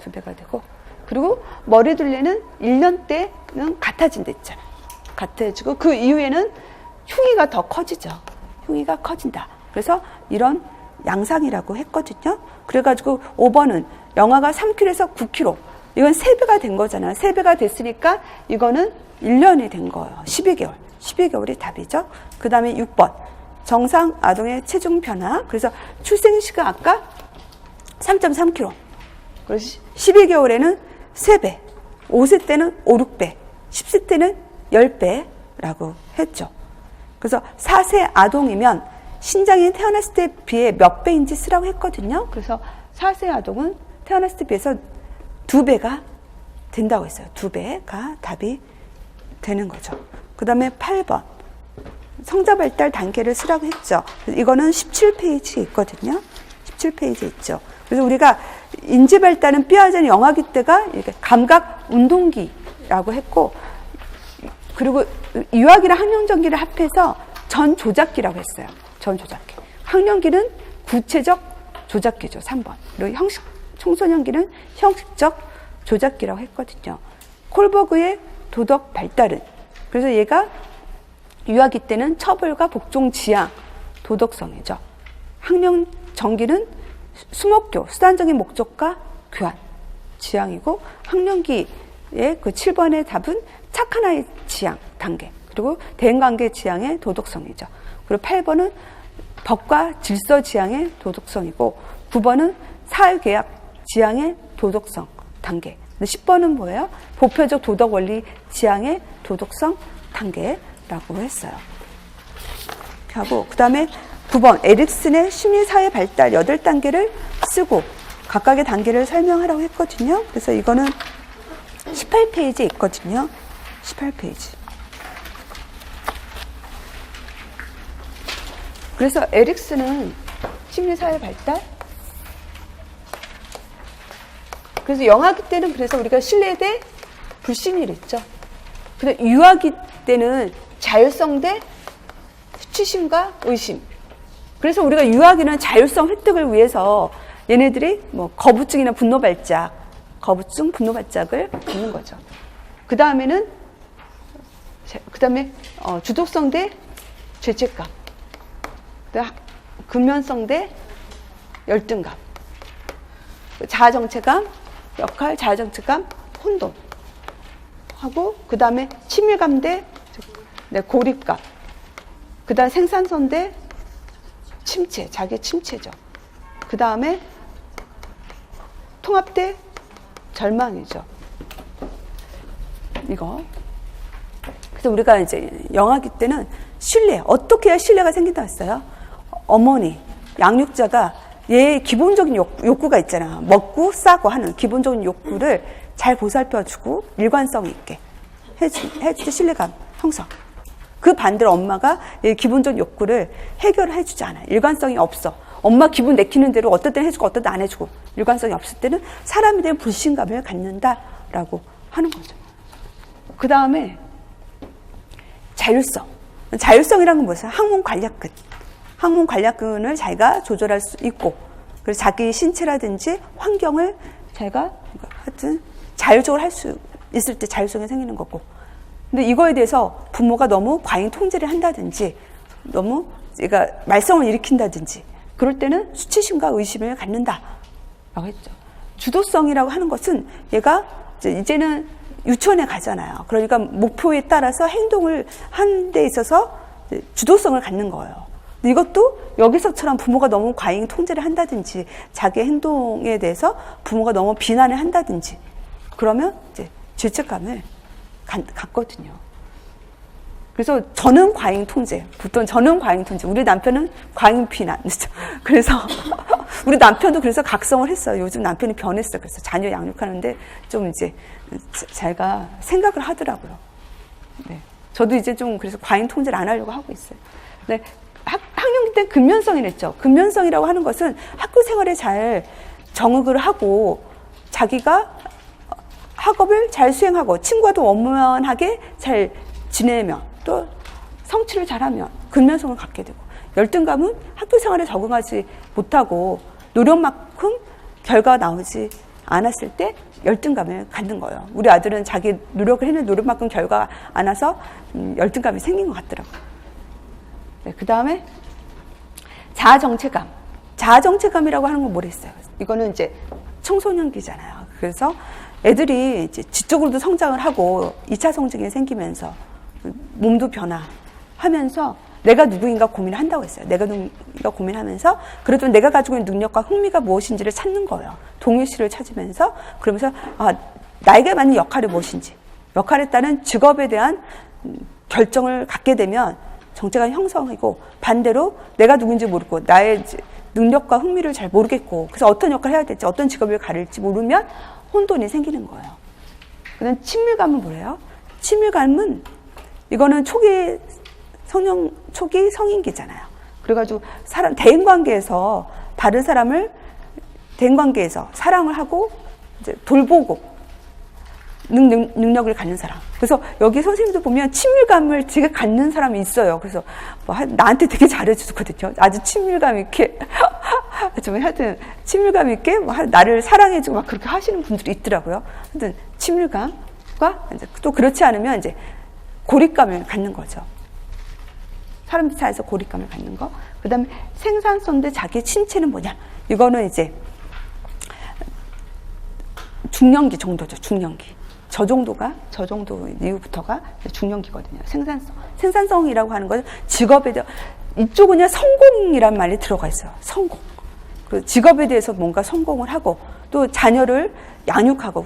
2배가 되고. 그리고 머리 둘레는 1년 때는 같아진다 했잖아요. 같아지고 그 이후에는 흉이가 더 커지죠. 흉이가 커진다. 그래서 이런 양상이라고 했거든요. 그래가지고 5번은 영하가 3kg에서 9kg. 이건 3배가 된 거잖아요. 3배가 됐으니까 이거는 1년이 된 거예요. 12개월. 12개월이 답이죠. 그 다음에 6번. 정상 아동의 체중 변화. 그래서 출생시가 아까 3.3kg. 그래서 12개월에는 3배. 5세 때는 5, 6배. 10세 때는 10배라고 했죠. 그래서 4세 아동이면 신장이 태어났을 때에 비해 몇 배인지 쓰라고 했거든요. 그래서 4세 아동은 태어났을 때에 비해서 2배가 된다고 했어요. 2배가 답이 되는 거죠. 그 다음에 8번. 성자 발달 단계를 쓰라고 했죠. 이거는 17페이지에 있거든요. 17페이지에 있죠. 그래서 우리가 인지 발달은 뼈아전 영아기 때가 이렇게 감각 운동기라고 했고, 그리고 유아기랑 학령기를 합해서 전조작기라고 했어요. 전조작기. 학령기는 구체적 조작기죠. 3번. 그리고 청소년기는 형식적 조작기라고 했거든요. 콜버그의 도덕 발달은, 그래서 얘가 유아기 때는 처벌과 복종 지향, 도덕성이죠. 학령 전기는 수목교, 수단적인 목적과 교환, 지향이고, 학령기의 그 7번의 답은 착한 아이 지향, 단계, 그리고 대인관계 지향의 도덕성이죠. 그리고 8번은 법과 질서 지향의 도덕성이고, 9번은 사회계약 지향의 도덕성, 단계. 10번은 뭐예요? 보편적 도덕 원리 지향의 도덕성, 단계라고 했어요. 이렇게 하고, 그 다음에 9번, 에릭슨의 심리사회 발달 8단계를 쓰고 각각의 단계를 설명하라고 했거든요. 그래서 이거는 18페이지에 있거든요. 18페이지. 그래서 에릭슨은 심리사회 발달? 그래서 영아기 때는 그래서 우리가 신뢰 대 불신이를 했죠. 근데 유아기 때는 자율성 대 수치심과 의심. 그래서 우리가 유아기는 자율성 획득을 위해서 얘네들이 뭐 거부증이나 분노 발작, 거부증, 분노 발작을 갖는 거죠. 그 다음에 주도성 대 죄책감, 근면성 대 열등감, 자아정체감, 역할, 자아정체감, 혼돈 하고, 그 다음에 친밀감 대 고립감, 그 다음 생산성 대 침체, 자기 침체죠. 그 다음에 통합 대 절망이죠. 이거. 그래서 우리가 이제 영아기 때는 신뢰, 어떻게 해야 신뢰가 생긴다 했어요? 어머니, 양육자가 얘의 기본적인 욕구가 있잖아. 먹고 싸고 하는 기본적인 욕구를 잘 보살펴주고 일관성 있게 해주지 신뢰감 형성. 그 반대로 엄마가 얘의 기본적인 욕구를 해결해주지 않아. 일관성이 없어. 엄마 기분 내키는 대로 어떨 때는 해주고 어떨 때 안 해주고 일관성이 없을 때는 사람에 대한 불신감을 갖는다라고 하는 거죠. 그 다음에 자율성. 자율성이라는 건 뭐예요? 항문 관략근. 항문 관략근을 자기가 조절할 수 있고, 그래서 자기 신체라든지 환경을 자기가 하여튼 자율적으로 할 수 있을 때 자율성이 생기는 거고. 근데 이거에 대해서 부모가 너무 과잉 통제를 한다든지, 너무 얘가 말썽을 일으킨다든지, 그럴 때는 수치심과 의심을 갖는다라고 했죠. 주도성이라고 하는 것은 얘가 이제는 유치원에 가잖아요. 그러니까 목표에 따라서 행동을 하는 데 있어서 주도성을 갖는 거예요. 근데 이것도 여기서처럼 부모가 너무 과잉 통제를 한다든지 자기 행동에 대해서 부모가 너무 비난을 한다든지 그러면 이제 죄책감을 갖거든요. 그래서 저는 과잉 통제, 보통 저는 과잉 통제, 우리 남편은 과잉 비난. 그래서 우리 남편도 그래서 각성을 했어요. 요즘 남편이 변했어요. 그래서 자녀 양육하는데 좀 이제 자기가 생각을 하더라고요. 네. 저도 이제 좀 그래서 과잉 통제를 안 하려고 하고 있어요. 네. 학령기 때 근면성이랬죠. 근면성이라고 하는 것은 학교 생활에 잘 정응을 하고 자기가 학업을 잘 수행하고 친구와도 원만하게 잘 지내면 또 성취를 잘하면 근면성을 갖게 되고, 열등감은 학교 생활에 적응하지 못하고 노력만큼 결과가 나오지 않았을 때 열등감을 갖는 거예요. 우리 아들은 자기 노력을 했는데 노력만큼 결과가 안 와서 열등감이 생긴 것 같더라고요. 네, 그 다음에 자아정체감. 자아정체감이라고 하는 건 뭐랬어요? 이거는 이제 청소년기잖아요. 그래서 애들이 이제 지적으로도 성장을 하고 2차 성징이 생기면서 몸도 변화하면서 내가 누구인가 고민을 한다고 했어요. 내가 누구인가 고민하면서 그래도 내가 가지고 있는 능력과 흥미가 무엇인지를 찾는 거예요. 동일시를 찾으면서 그러면서 나에게 맞는 역할이 무엇인지, 역할에 따른 직업에 대한 결정을 갖게 되면 정체가 형성이고, 반대로 내가 누군지 모르고 나의 능력과 흥미를 잘 모르겠고 그래서 어떤 역할을 해야 될지 어떤 직업을 가릴지 모르면 혼돈이 생기는 거예요. 그다음 친밀감은 뭐예요? 친밀감은 이거는 초기 성인기잖아요. 그래가지고 대인관계에서 다른 사람을 대인관계에서 사랑을 하고 이제 돌보고 능력을 갖는 사람. 그래서 여기 선생님도 보면 친밀감을 되게 갖는 사람이 있어요. 그래서 뭐 나한테 되게 잘해주거든요. 아주 친밀감 있게 좀 하여튼 친밀감 있게 나를 사랑해주고 막 그렇게 하시는 분들이 있더라고요. 하여튼 친밀감과 이제 또 그렇지 않으면 이제 고립감을 갖는 거죠. 사람들 사이에서 고립감을 갖는 거. 그다음에 생산성 대 자기 신체는 뭐냐? 이거는 이제 중년기 정도죠. 중년기. 저 정도 이후부터가 중년기거든요. 생산성이라고 하는 것은 직업에 대해, 이쪽은 그냥 성공이란 말이 들어가 있어요. 성공. 그 직업에 대해서 뭔가 성공을 하고 또 자녀를 양육하고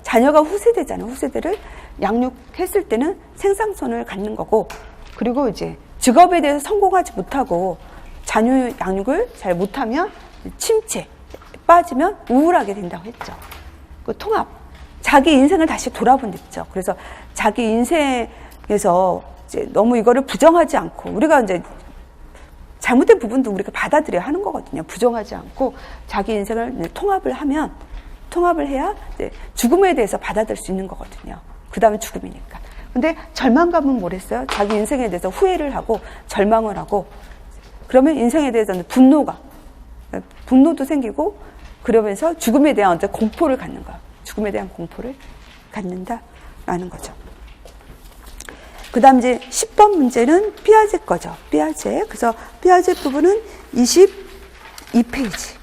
자녀가 후세대잖아요. 후세대를 양육했을 때는 생산성을 갖는 거고, 그리고 이제 직업에 대해서 성공하지 못하고 자녀 양육을 잘 못하면 침체에 빠지면 우울하게 된다고 했죠. 그 통합. 자기 인생을 다시 돌아본 듯죠. 그래서 자기 인생에서 이제 너무 이거를 부정하지 않고, 우리가 이제 잘못된 부분도 우리가 받아들여야 하는 거거든요. 부정하지 않고 자기 인생을 통합을 해야 이제 죽음에 대해서 받아들일 수 있는 거거든요. 그 다음에 죽음이니까. 근데 절망감은 뭐랬어요? 자기 인생에 대해서 후회를 하고 절망을 하고, 그러면 인생에 대해서는 분노도 생기고, 그러면서 죽음에 대한 어떤 공포를 갖는 거예요. 죽음에 대한 공포를 갖는다라는 거죠. 그 다음 이제 10번 문제는 삐아제 거죠. 삐아제. 그래서 삐아제 부분은 22페이지.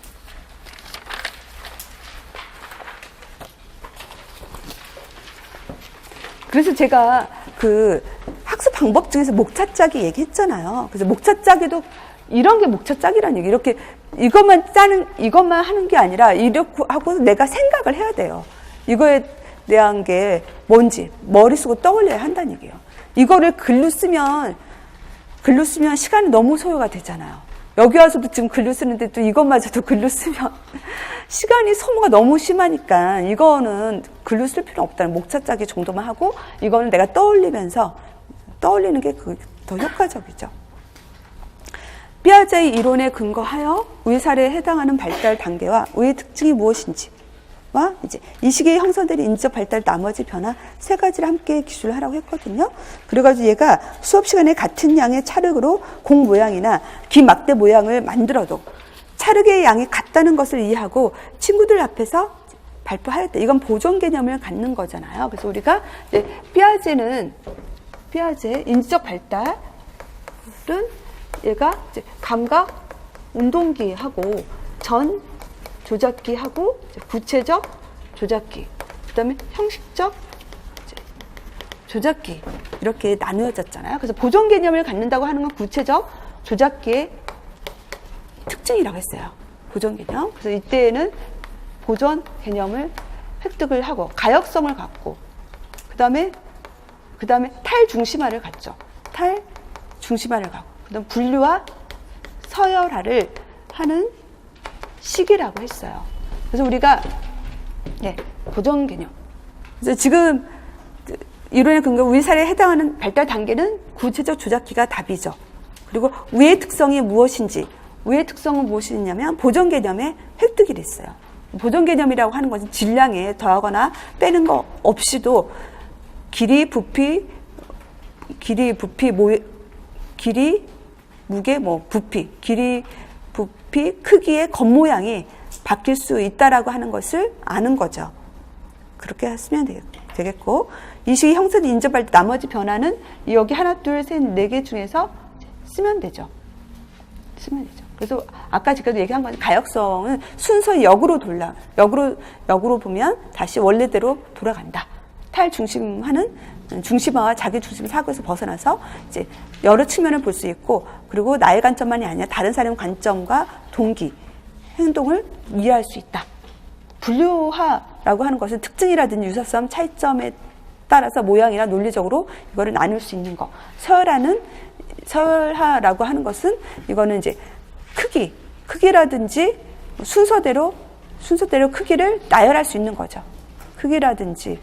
그래서 제가 그 학습 방법 중에서 목차짜기 얘기했잖아요. 그래서 목차짜기도 이런 게 목차짜기라는 얘기. 이렇게 이것만 하는 게 아니라 이렇게 하고 내가 생각을 해야 돼요. 이거에 대한 게 뭔지 머릿속으로 떠올려야 한다는 얘기예요. 이거를 글로 쓰면 시간이 너무 소요가 되잖아요. 여기 와서도 지금 글로 쓰는데 또 이것마저도 글로 쓰면 시간이 소모가 너무 심하니까 이거는 글로 쓸 필요 없다는 목차 짜기 정도만 하고 이거는 내가 떠올리는 게 더 효과적이죠. 피아제의 이론에 근거하여 의사례에 해당하는 발달 단계와 의의 특징이 무엇인지와 이제 이 시기에 형성된 인지적 발달 나머지 변화 세 가지를 함께 기술을 하라고 했거든요. 그래가지고 얘가 수업 시간에 같은 양의 찰흙으로 공 모양이나 긴 막대 모양을 만들어도 찰흙의 양이 같다는 것을 이해하고 친구들 앞에서 발표하였다. 이건 보존 개념을 갖는 거잖아요. 그래서 우리가 이제 피아제 인지적 발달은 얘가 이제 감각 운동기하고 전 조작기하고 구체적 조작기, 그다음에 형식적 조작기 이렇게 나누어졌잖아요. 그래서 보존 개념을 갖는다고 하는 건 구체적 조작기의 특징이라고 했어요. 보존 개념. 그래서 이때에는 보존 개념을 획득을 하고 가역성을 갖고 그다음에 탈중심화를 갖죠. 탈중심화를 갖고 그다음 분류와 서열화를 하는 시기라고 했어요. 그래서 우리가 보존 개념. 그래서 지금 이론에 근거 의사례에 해당하는 발달 단계는 구체적 조작기가 답이죠. 그리고 우의 특성이 무엇인지, 우의 특성은 무엇이냐면 보존 개념의 획득이 됐어요. 보존 개념이라고 하는 것은 질량에 더하거나 빼는 거 없이도 길이, 부피, 무게, 부피, 길이, 부피, 크기의 겉모양이 바뀔 수 있다라고 하는 것을 아는 거죠. 그렇게 쓰면 되겠고, 이 시기 형성된 인지적 발달 나머지 변화는 여기 하나, 둘, 셋, 네 개 중에서 쓰면 되죠. 그래서 아까 제가 얘기한 건 가역성은 순서 역으로 보면 다시 원래대로 돌아간다. 탈중심화는 중심화와 자기 중심 사고에서 벗어나서 이제 여러 측면을 볼 수 있고, 그리고 나의 관점만이 아니라 다른 사람의 관점과 동기, 행동을 이해할 수 있다. 분류화라고 하는 것은 특징이라든지 유사성, 차이점에 따라서 모양이나 논리적으로 이거를 나눌 수 있는 거. 서열화라고 하는 것은 이거는 이제 크기라든지 순서대로 크기를 나열할 수 있는 거죠. 크기라든지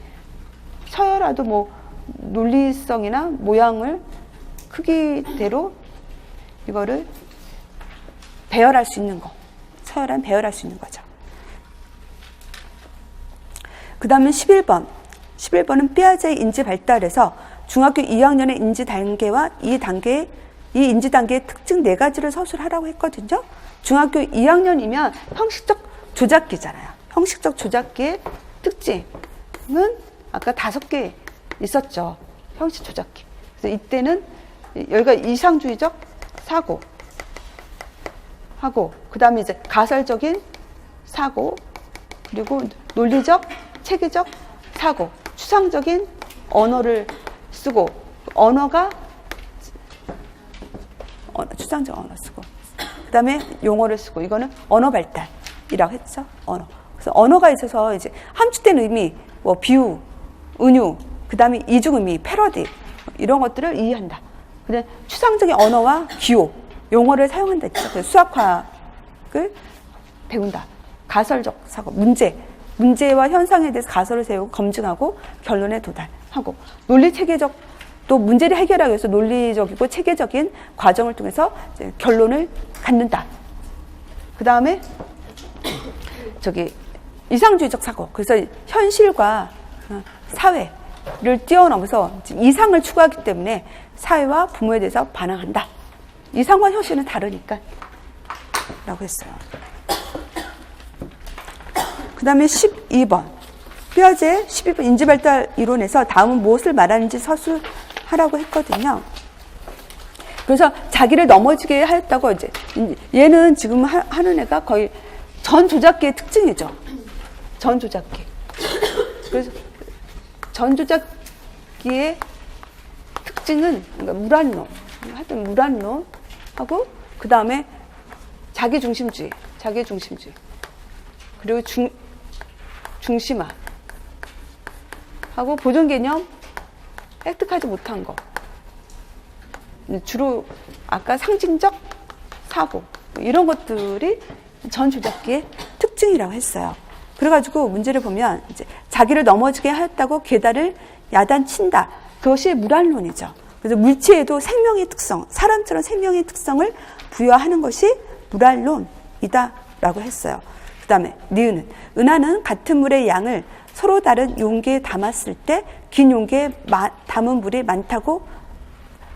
서열화도 논리성이나 모양을 크기대로 이거를 배열할 수 있는 거. 서열화는 배열할 수 있는 거죠. 그 다음은 11번은 피아제의 인지 발달에서 중학교 2학년의 인지 단계와 이 인지 단계의 특징 4가지를 서술하라고 했거든요. 중학교 2학년이면 형식적 조작기잖아요. 형식적 조작기의 특징은 아까 5개 있었죠. 형식 조작기. 그래서 이때는 여기가 이상주의적 사고 하고, 그 다음에 이제 가설적인 사고, 그리고 논리적, 체계적 사고, 추상적인 언어를 쓰고, 추상적 언어 쓰고, 그 다음에 용어를 쓰고, 이거는 언어 발달이라고 했죠. 그래서 언어가 있어서 이제 함축된 의미, 비유, 은유, 그 다음에 이중 의미, 패러디, 이런 것들을 이해한다. 근데 추상적인 언어와 기호, 용어를 사용한다 했죠. 그래서 수학화를 배운다. 가설적 사고, 문제와 현상에 대해서 가설을 세우고 검증하고 결론에 도달하고, 논리 체계적, 또 문제를 해결하기 위해서 논리적이고 체계적인 과정을 통해서 이제 결론을 갖는다. 그 다음에 이상주의적 사고, 그래서 현실과 사회를 뛰어넘어서 이상을 추구하기 때문에 사회와 부모에 대해서 반항한다. 이상과 현실은 다르니까 라고 했어요. 그 다음에 12번 피아제 12번 인지발달 이론에서 다음은 무엇을 말하는지 서술하라고 했거든요. 그래서 자기를 넘어지게 하였다고, 이제 얘는 지금 하는 애가 거의 전 조작기의 특징이죠. 전 조작기. 그래서 전 조작기의 특징은 무란론, 하여튼 무란론하고, 그 다음에 자기중심주의, 그리고 중심화 하고 보존 개념 획득하지 못한 거, 주로 아까 상징적 사고, 이런 것들이 전 조작기의 특징이라고 했어요. 그래가지고 문제를 보면 이제 자기를 넘어지게 하였다고 계단을 야단친다. 그것이 무란론이죠. 그래서 물체에도 생명의 특성, 사람처럼 생명의 특성을 부여하는 것이 무란론이다라고 했어요. 그 다음에 니은은 은하는 같은 물의 양을 서로 다른 용기에 담았을 때 긴 용기에 담은 물이 많다고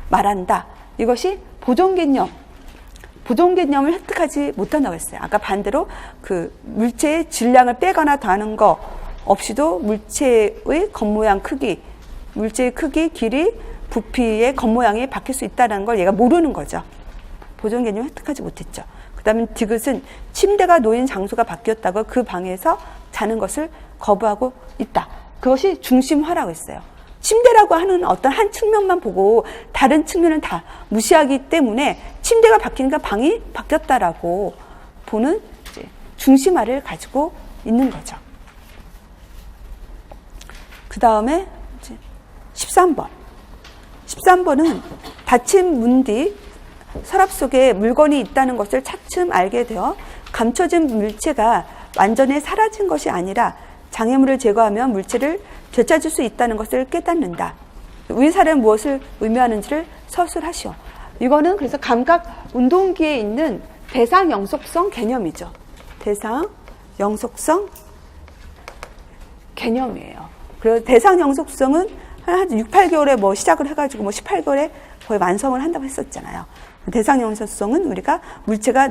말한다. 이것이 보존 개념을 획득하지 못한다고 했어요. 아까 반대로 그 물체의 질량을 빼거나 더하는 거 없이도 물체의 겉모양 크기, 물체의 크기, 길이, 부피의 겉모양이 바뀔 수 있다는 걸 얘가 모르는 거죠. 보존 개념을 획득하지 못했죠. 그 다음에 디귿은 침대가 놓인 장소가 바뀌었다고 그 방에서 자는 것을 거부하고 있다. 그것이 중심화라고 했어요. 침대라고 하는 어떤 한 측면만 보고 다른 측면은 다 무시하기 때문에 침대가 바뀌니까 방이 바뀌었다라고 보는 이제 중심화를 가지고 있는 거죠. 그 다음에 13번. 13번은 닫힌 문 뒤 서랍 속에 물건이 있다는 것을 차츰 알게 되어 감춰진 물체가 완전히 사라진 것이 아니라 장애물을 제거하면 물체를 되찾을 수 있다는 것을 깨닫는다. 위 사례는 무엇을 의미하는지를 서술하시오. 이거는 그래서 감각 운동기에 있는 대상 영속성 개념이죠. 대상 영속성 개념이에요. 그래서 대상 영속성은 한 6, 8개월에 뭐 시작을 해가지고 뭐 18개월에 거의 완성을 한다고 했었잖아요. 대상 영속성은 우리가 물체가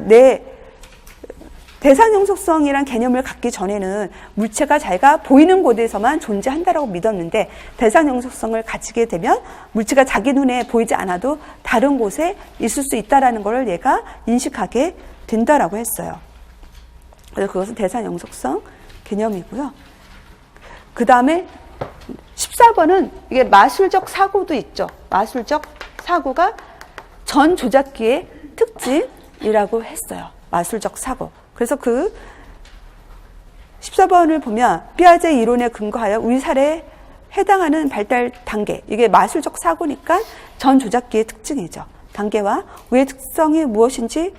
대상 영속성이란 개념을 갖기 전에는 물체가 자기가 보이는 곳에서만 존재한다라고 믿었는데 대상 영속성을 가지게 되면 물체가 자기 눈에 보이지 않아도 다른 곳에 있을 수 있다라는 것을 얘가 인식하게 된다라고 했어요. 그래서 그것은 대상 영속성 개념이고요. 그 다음에 14번은 이게 마술적 사고도 있죠. 마술적 사고가 전 조작기의 특징이라고 했어요. 마술적 사고. 그래서 그 14번을 보면 피아제 이론에 근거하여 우리 사례에 해당하는 발달 단계, 이게 마술적 사고니까 전 조작기의 특징이죠. 단계와 우의 특성이 무엇인지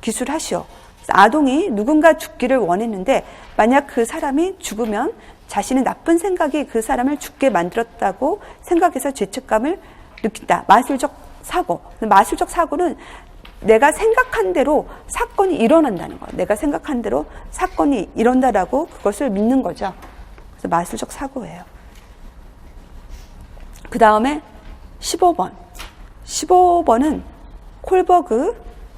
기술하시오. 아동이 누군가 죽기를 원했는데 만약 그 사람이 죽으면 자신의 나쁜 생각이 그 사람을 죽게 만들었다고 생각해서 죄책감을 느낀다. 마술적 사고. 마술적 사고는 내가 생각한 대로 사건이 일어난다는 거예요. 내가 생각한 대로 사건이 일어난다라고 그것을 믿는 거죠. 그래서 마술적 사고예요. 그 다음에 15번. 15번은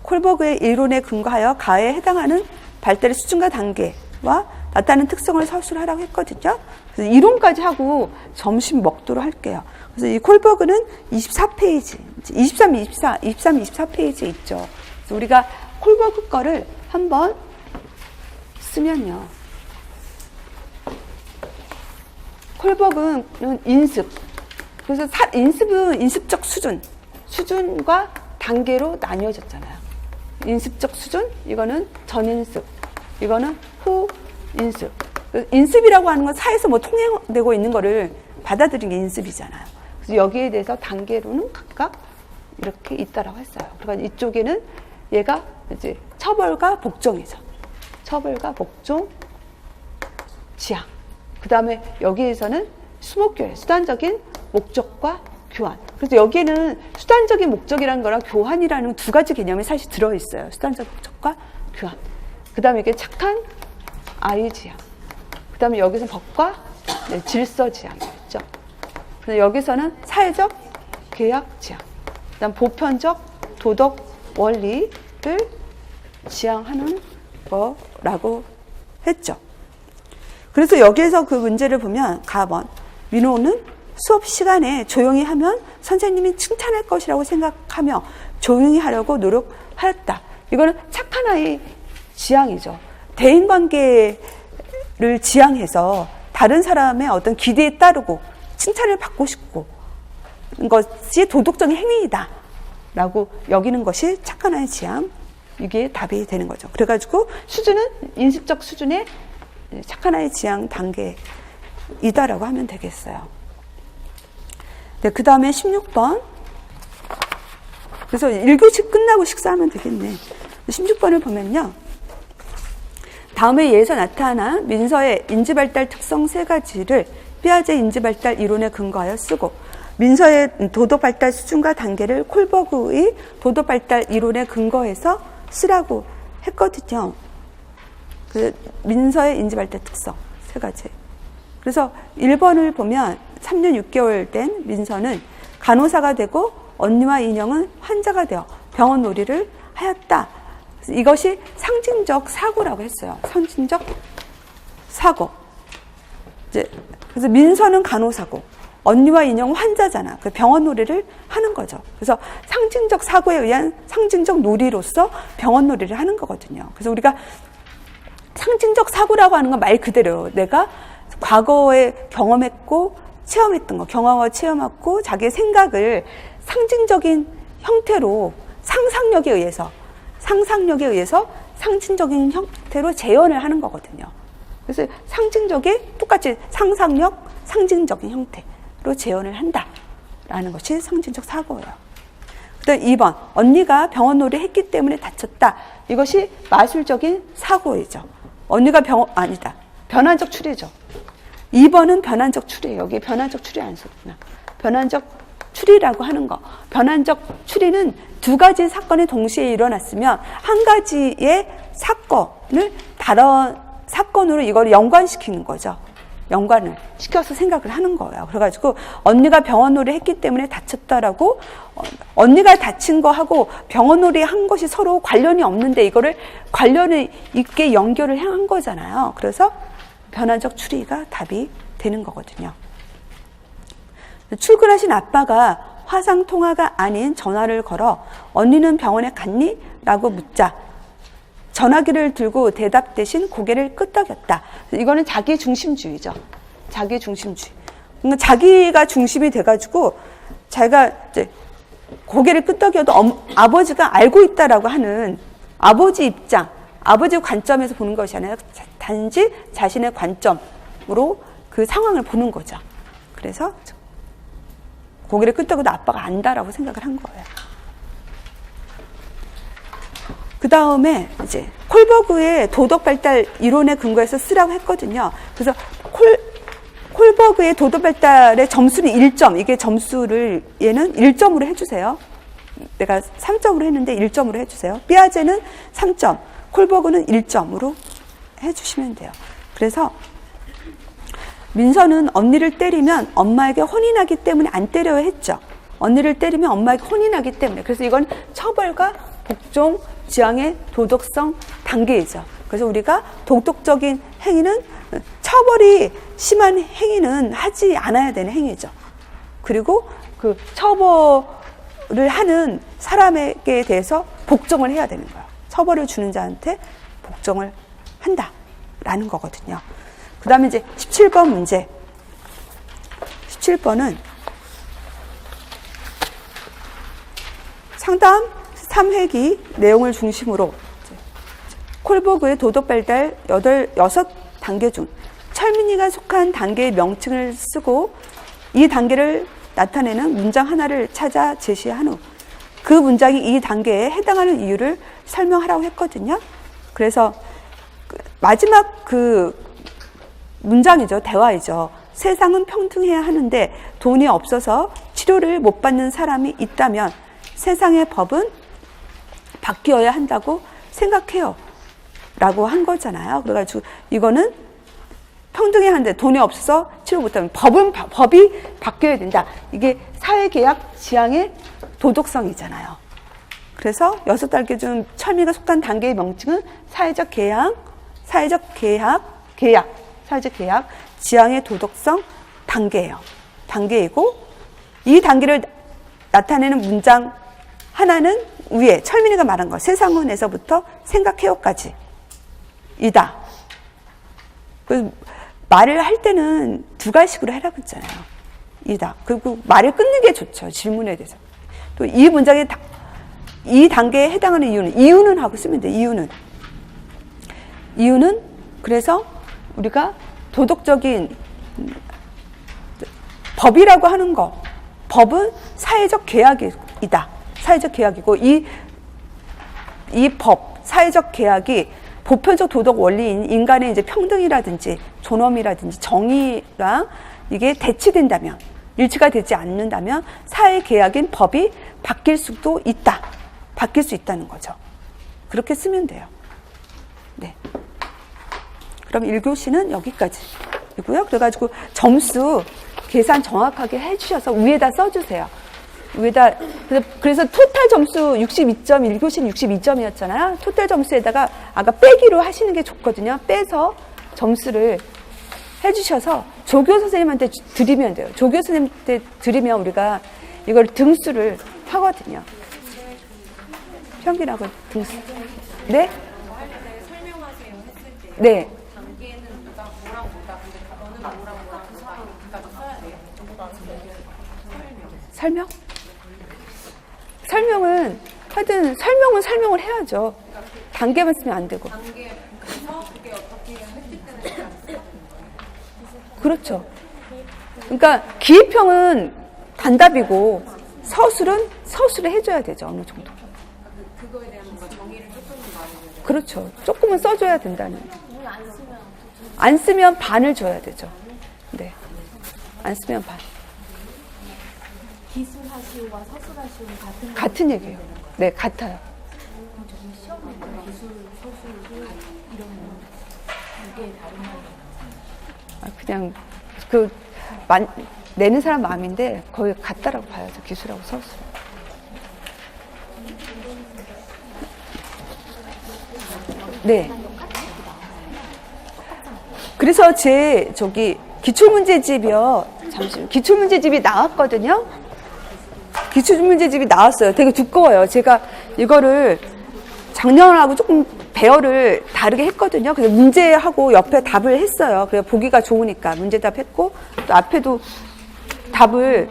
콜버그의 이론에 근거하여 가해에 해당하는 발달의 수준과 단계와 나타나는 특성을 서술하라고 했거든요. 그래서 이론까지 하고 점심 먹도록 할게요. 그래서 이 콜버그는 24페이지, 23, 24페이지에 있죠. 그래서 우리가 콜버그 거를 한번 쓰면요. 콜버그는 인습. 그래서 인습은 인습적 수준과 단계로 나뉘어졌잖아요. 인습적 수준, 이거는 전인습, 이거는 후인습. 인습이라고 하는 건 사회에서 뭐 통행되고 있는 거를 받아들이는 게 인습이잖아요. 그래서 여기에 대해서 단계로는 각각 이렇게 있다라고 했어요. 그러니까 이쪽에는 얘가 이제 처벌과 복종이죠. 처벌과 복종, 지향. 그 다음에 여기에서는 수목교회, 수단적인 목적과 교환. 그래서 여기에는 수단적인 목적이라는 거랑 교환이라는 두 가지 개념이 사실 들어있어요. 수단적 목적과 교환. 그 다음에 이게 착한 아이 지향. 그 다음에 여기서 법과 질서 지향이겠죠. 그래서 여기서는 사회적 계약 지향. 그 다음 보편적 도덕 원리를 지향하는 거라고 했죠. 그래서 여기에서 그 문제를 보면 가번. 민호는 수업 시간에 조용히 하면 선생님이 칭찬할 것이라고 생각하며 조용히 하려고 노력하였다. 이거는 착한 아이 지향이죠. 대인관계를 지향해서 다른 사람의 어떤 기대에 따르고 칭찬을 받고 싶고 것이 도덕적인 행위이다 라고 여기는 것이 착한 아이 지향. 이게 답이 되는 거죠. 그래가지고 수준은 인습적 수준의 착한 아이 지향 단계이다라고 하면 되겠어요. 네, 그 다음에 16번. 그래서 1교시 끝나고 식사하면 되겠네. 16번을 보면요. 다음에 예에서 나타난 민서의 인지발달 특성 세 가지를 피아제 인지발달 이론에 근거하여 쓰고 민서의 도덕발달 수준과 단계를 콜버그의 도덕발달 이론에 근거해서 쓰라고 했거든요. 그 민서의 인지발달 특성 세 가지. 그래서 1번을 보면 3년 6개월 된 민서는 간호사가 되고 언니와 인형은 환자가 되어 병원 놀이를 하였다. 이것이 상징적 사고라고 했어요. 상징적 사고. 이제 그래서 민서는 간호사고 언니와 인형은 환자잖아. 그 병원 놀이를 하는 거죠. 그래서 상징적 사고에 의한 상징적 놀이로서 병원 놀이를 하는 거거든요. 그래서 우리가 상징적 사고라고 하는 건 말 그대로 내가 과거에 경험했고 체험했던 거, 경험하고 체험했고 자기의 생각을 상징적인 형태로 상상력에 의해서 상징적인 형태로 재현을 하는 거거든요. 그래서 상징적인 똑같이 상상력, 상징적인 형태로 재현을 한다라는 것이 상징적 사고예요. 그다음 2번, 언니가 병원놀이 했기 때문에 다쳤다. 이것이 마술적인 사고이죠. 언니가 변환적 추리죠. 2번은 변환적 추리예요. 여기 변환적 추리 안 썼구나. 변환적 추리라고 하는 거. 변환적 추리는 두 가지 사건이 동시에 일어났으면 한 가지의 사건을 다른 사건으로 이걸 연관시키는 거죠. 연관을 시켜서 생각을 하는 거예요. 그래가지고 언니가 병원놀이 했기 때문에 다쳤다라고 언니가 다친 거하고 병원놀이 한 것이 서로 관련이 없는데 이거를 관련을 있게 연결을 한 거잖아요. 그래서 변환적 추리가 답이 되는 거거든요. 출근하신 아빠가 화상통화가 아닌 전화를 걸어 언니는 병원에 갔니? 라고 묻자 전화기를 들고 대답 대신 고개를 끄덕였다. 이거는 자기 중심주의죠. 자기 중심주의. 그러니까 자기가 중심이 돼가지고 자기가 이제 고개를 끄덕여도 아버지가 알고 있다라고 하는 아버지 입장, 아버지 관점에서 보는 것이 아니라 단지 자신의 관점으로 그 상황을 보는 거죠. 그래서 고개를 끄덕여도 아빠가 안다라고 생각을 한 거예요. 그 다음에 이제 콜버그의 도덕 발달 이론에 근거해서 쓰라고 했거든요. 그래서 콜버그의 도덕 발달의 점수는 1점. 이게 점수를 얘는 1점으로 해주세요. 내가 3점으로 했는데 1점으로 해주세요. 피아제는 3점, 콜버그는 1점으로 해주시면 돼요. 그래서 민서는 언니를 때리면 엄마에게 혼이 나기 때문에 안 때려야 했죠. 언니를 때리면 엄마에게 혼이 나기 때문에. 그래서 이건 처벌과 복종, 지향의 도덕성 단계이죠. 그래서 우리가 도덕적인 행위는 처벌이 심한 행위는 하지 않아야 되는 행위죠. 그리고 그 처벌을 하는 사람에게 대해서 복종을 해야 되는 거예요. 처벌을 주는 자한테 복종을 한다라는 거거든요. 그 다음에 이제 17번 문제. 17번은 상담 3회기 내용을 중심으로 콜버그의 도덕발달 6단계 중 철민이가 속한 단계의 명칭을 쓰고 이 단계를 나타내는 문장 하나를 찾아 제시한 후 그 문장이 이 단계에 해당하는 이유를 설명하라고 했거든요. 그래서 마지막 그 문장이죠. 대화이죠. 세상은 평등해야 하는데 돈이 없어서 치료를 못 받는 사람이 있다면 세상의 법은 바뀌어야 한다고 생각해요. 라고 한 거잖아요. 그래가지고 이거는 평등해야 하는데 돈이 없어서 치료 못하면 법이 바뀌어야 된다. 이게 사회계약 지향의 도덕성이잖아요. 그래서 6단계 중 철미가 속한 단계의 명칭은 사회적 계약, 지향의 도덕성 단계이고 이 단계를 나타내는 문장 하나는 위에 철민이가 말한 거 세상은에서부터 생각해요까지 이다. 그 말을 할 때는 두 가지식으로 해라고 했잖아요. 이다. 그리고 말을 끊는 게 좋죠. 질문에 대해서. 또 이 문장에 이 단계에 해당하는 이유는 하고 쓰면 돼. 이유는 그래서 우리가 도덕적인 법이라고 하는 거, 법은 사회적 계약이다. 사회적 계약이고 이 법, 사회적 계약이 보편적 도덕 원리인 인간의 이제 평등이라든지 존엄이라든지 정의랑 이게 대치된다면, 일치가 되지 않는다면 사회 계약인 법이 바뀔 수도 있다. 바뀔 수 있다는 거죠. 그렇게 쓰면 돼요. 네. 그럼 1교시는 여기까지이고요. 그래가지고 점수 계산 정확하게 해주셔서 위에다 써주세요. 위에다, 그래서 토탈 점수 62점, 1교시는 62점이었잖아요. 토탈 점수에다가 아까 빼기로 하시는 게 좋거든요. 빼서 점수를 해주셔서 조교 선생님한테 드리면 돼요. 조교 선생님한테 드리면 우리가 이걸 등수를 하거든요. 평균하고 등수. 네? 설명하세요 했을 때 네. 단계는 누가 뭐랑 뭐다 근데 너는 뭐랑 뭐랑 그까지 써야 돼요. 설명? 설명은 하여튼 설명을 해야죠. 단계만 쓰면 안 되고. 단계 그래서 그게 어떻게 했을 때는 그렇죠. 그러니까 기입형은 단답이고 서술을 해줘야 되죠. 어느 정도. 그거에 대한 뭔가 정의를 조금 말해줘야 그렇죠. 조금은 써줘야 된다는. 안 쓰면 반을 줘야 되죠. 네. 안 쓰면 반. 기술하시오와 서술하시오는 같은 얘기예요. 네, 같아요. 시험에 기술, 서술 이런 이게 다른 말이에요. 그냥 내는 사람 마음인데 거의 같다라고 봐야죠. 기술하고 서술. 네. 그래서 제 기출문제집이요. 잠시만. 기출문제집이 나왔거든요. 기출문제집이 나왔어요. 되게 두꺼워요. 제가 이거를 작년하고 조금 배열을 다르게 했거든요. 그래서 문제하고 옆에 답을 했어요. 그래서 보기가 좋으니까 문제답 했고, 또 앞에도 답을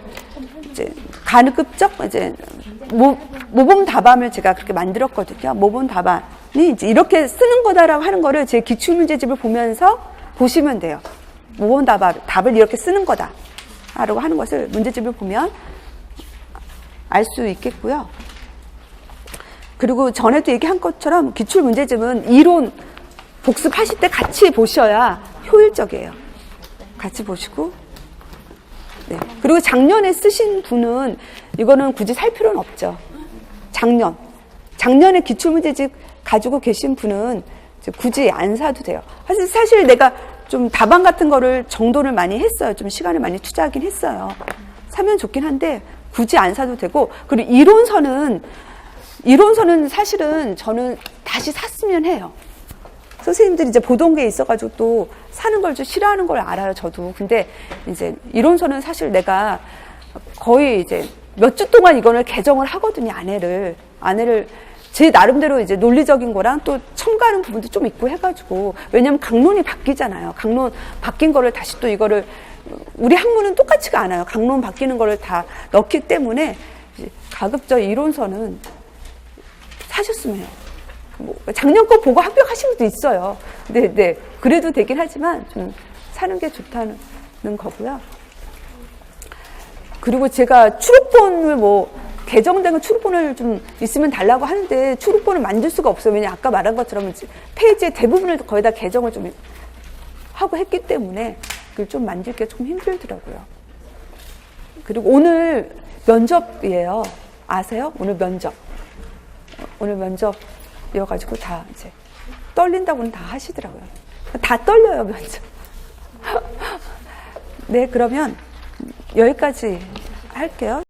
이제 가느급적 이제 모범 답안을 제가 그렇게 만들었거든요. 모범 답안이 이제 이렇게 쓰는 거다라고 하는 거를 제 기출문제집을 보면서 보시면 돼요. 모범 답을 이렇게 쓰는 거다라고 하는 것을 문제집을 보면 알 수 있겠고요. 그리고 전에도 얘기한 것처럼 기출문제집은 이론 복습하실 때 같이 보셔야 효율적이에요. 같이 보시고. 네. 그리고 작년에 쓰신 분은 이거는 굳이 살 필요는 없죠. 작년에 기출문제집 가지고 계신 분은 굳이 안 사도 돼요. 사실 내가 좀 답안 같은 거를 정돈을 많이 했어요. 좀 시간을 많이 투자하긴 했어요. 사면 좋긴 한데 굳이 안 사도 되고, 그리고 이론서는 사실은 저는 다시 샀으면 해요. 선생님들이 이제 보던 게 있어가지고 또 사는 걸 좀 싫어하는 걸 알아요, 저도. 근데 이제 이론서는 사실 내가 거의 이제 몇 주 동안 이거를 개정을 하거든요, 안에를 제 나름대로 이제 논리적인 거랑 또 첨가하는 부분도 좀 있고 해가지고. 왜냐면 강론이 바뀌잖아요. 강론 바뀐 거를 다시 또 이거를, 우리 학문은 똑같지가 않아요. 강론 바뀌는 거를 다 넣기 때문에 가급적 이론서는 사셨으면 해요. 작년 거 보고 합격하신 분도 있어요. 네. 그래도 되긴 하지만 좀 사는 게 좋다는 거고요. 그리고 제가 출입본을 개정된 거 출입본을 좀 있으면 달라고 하는데 출입본을 만들 수가 없어요. 왜냐면 아까 말한 것처럼 페이지의 대부분을 거의 다 개정을 좀 하고 했기 때문에 그걸 좀 만들기가 좀 힘들더라고요. 그리고 오늘 면접이에요. 아세요? 오늘 면접이어가지고 다 이제 떨린다고는 다 하시더라고요. 다 떨려요, 면접. 네, 그러면 여기까지 할게요.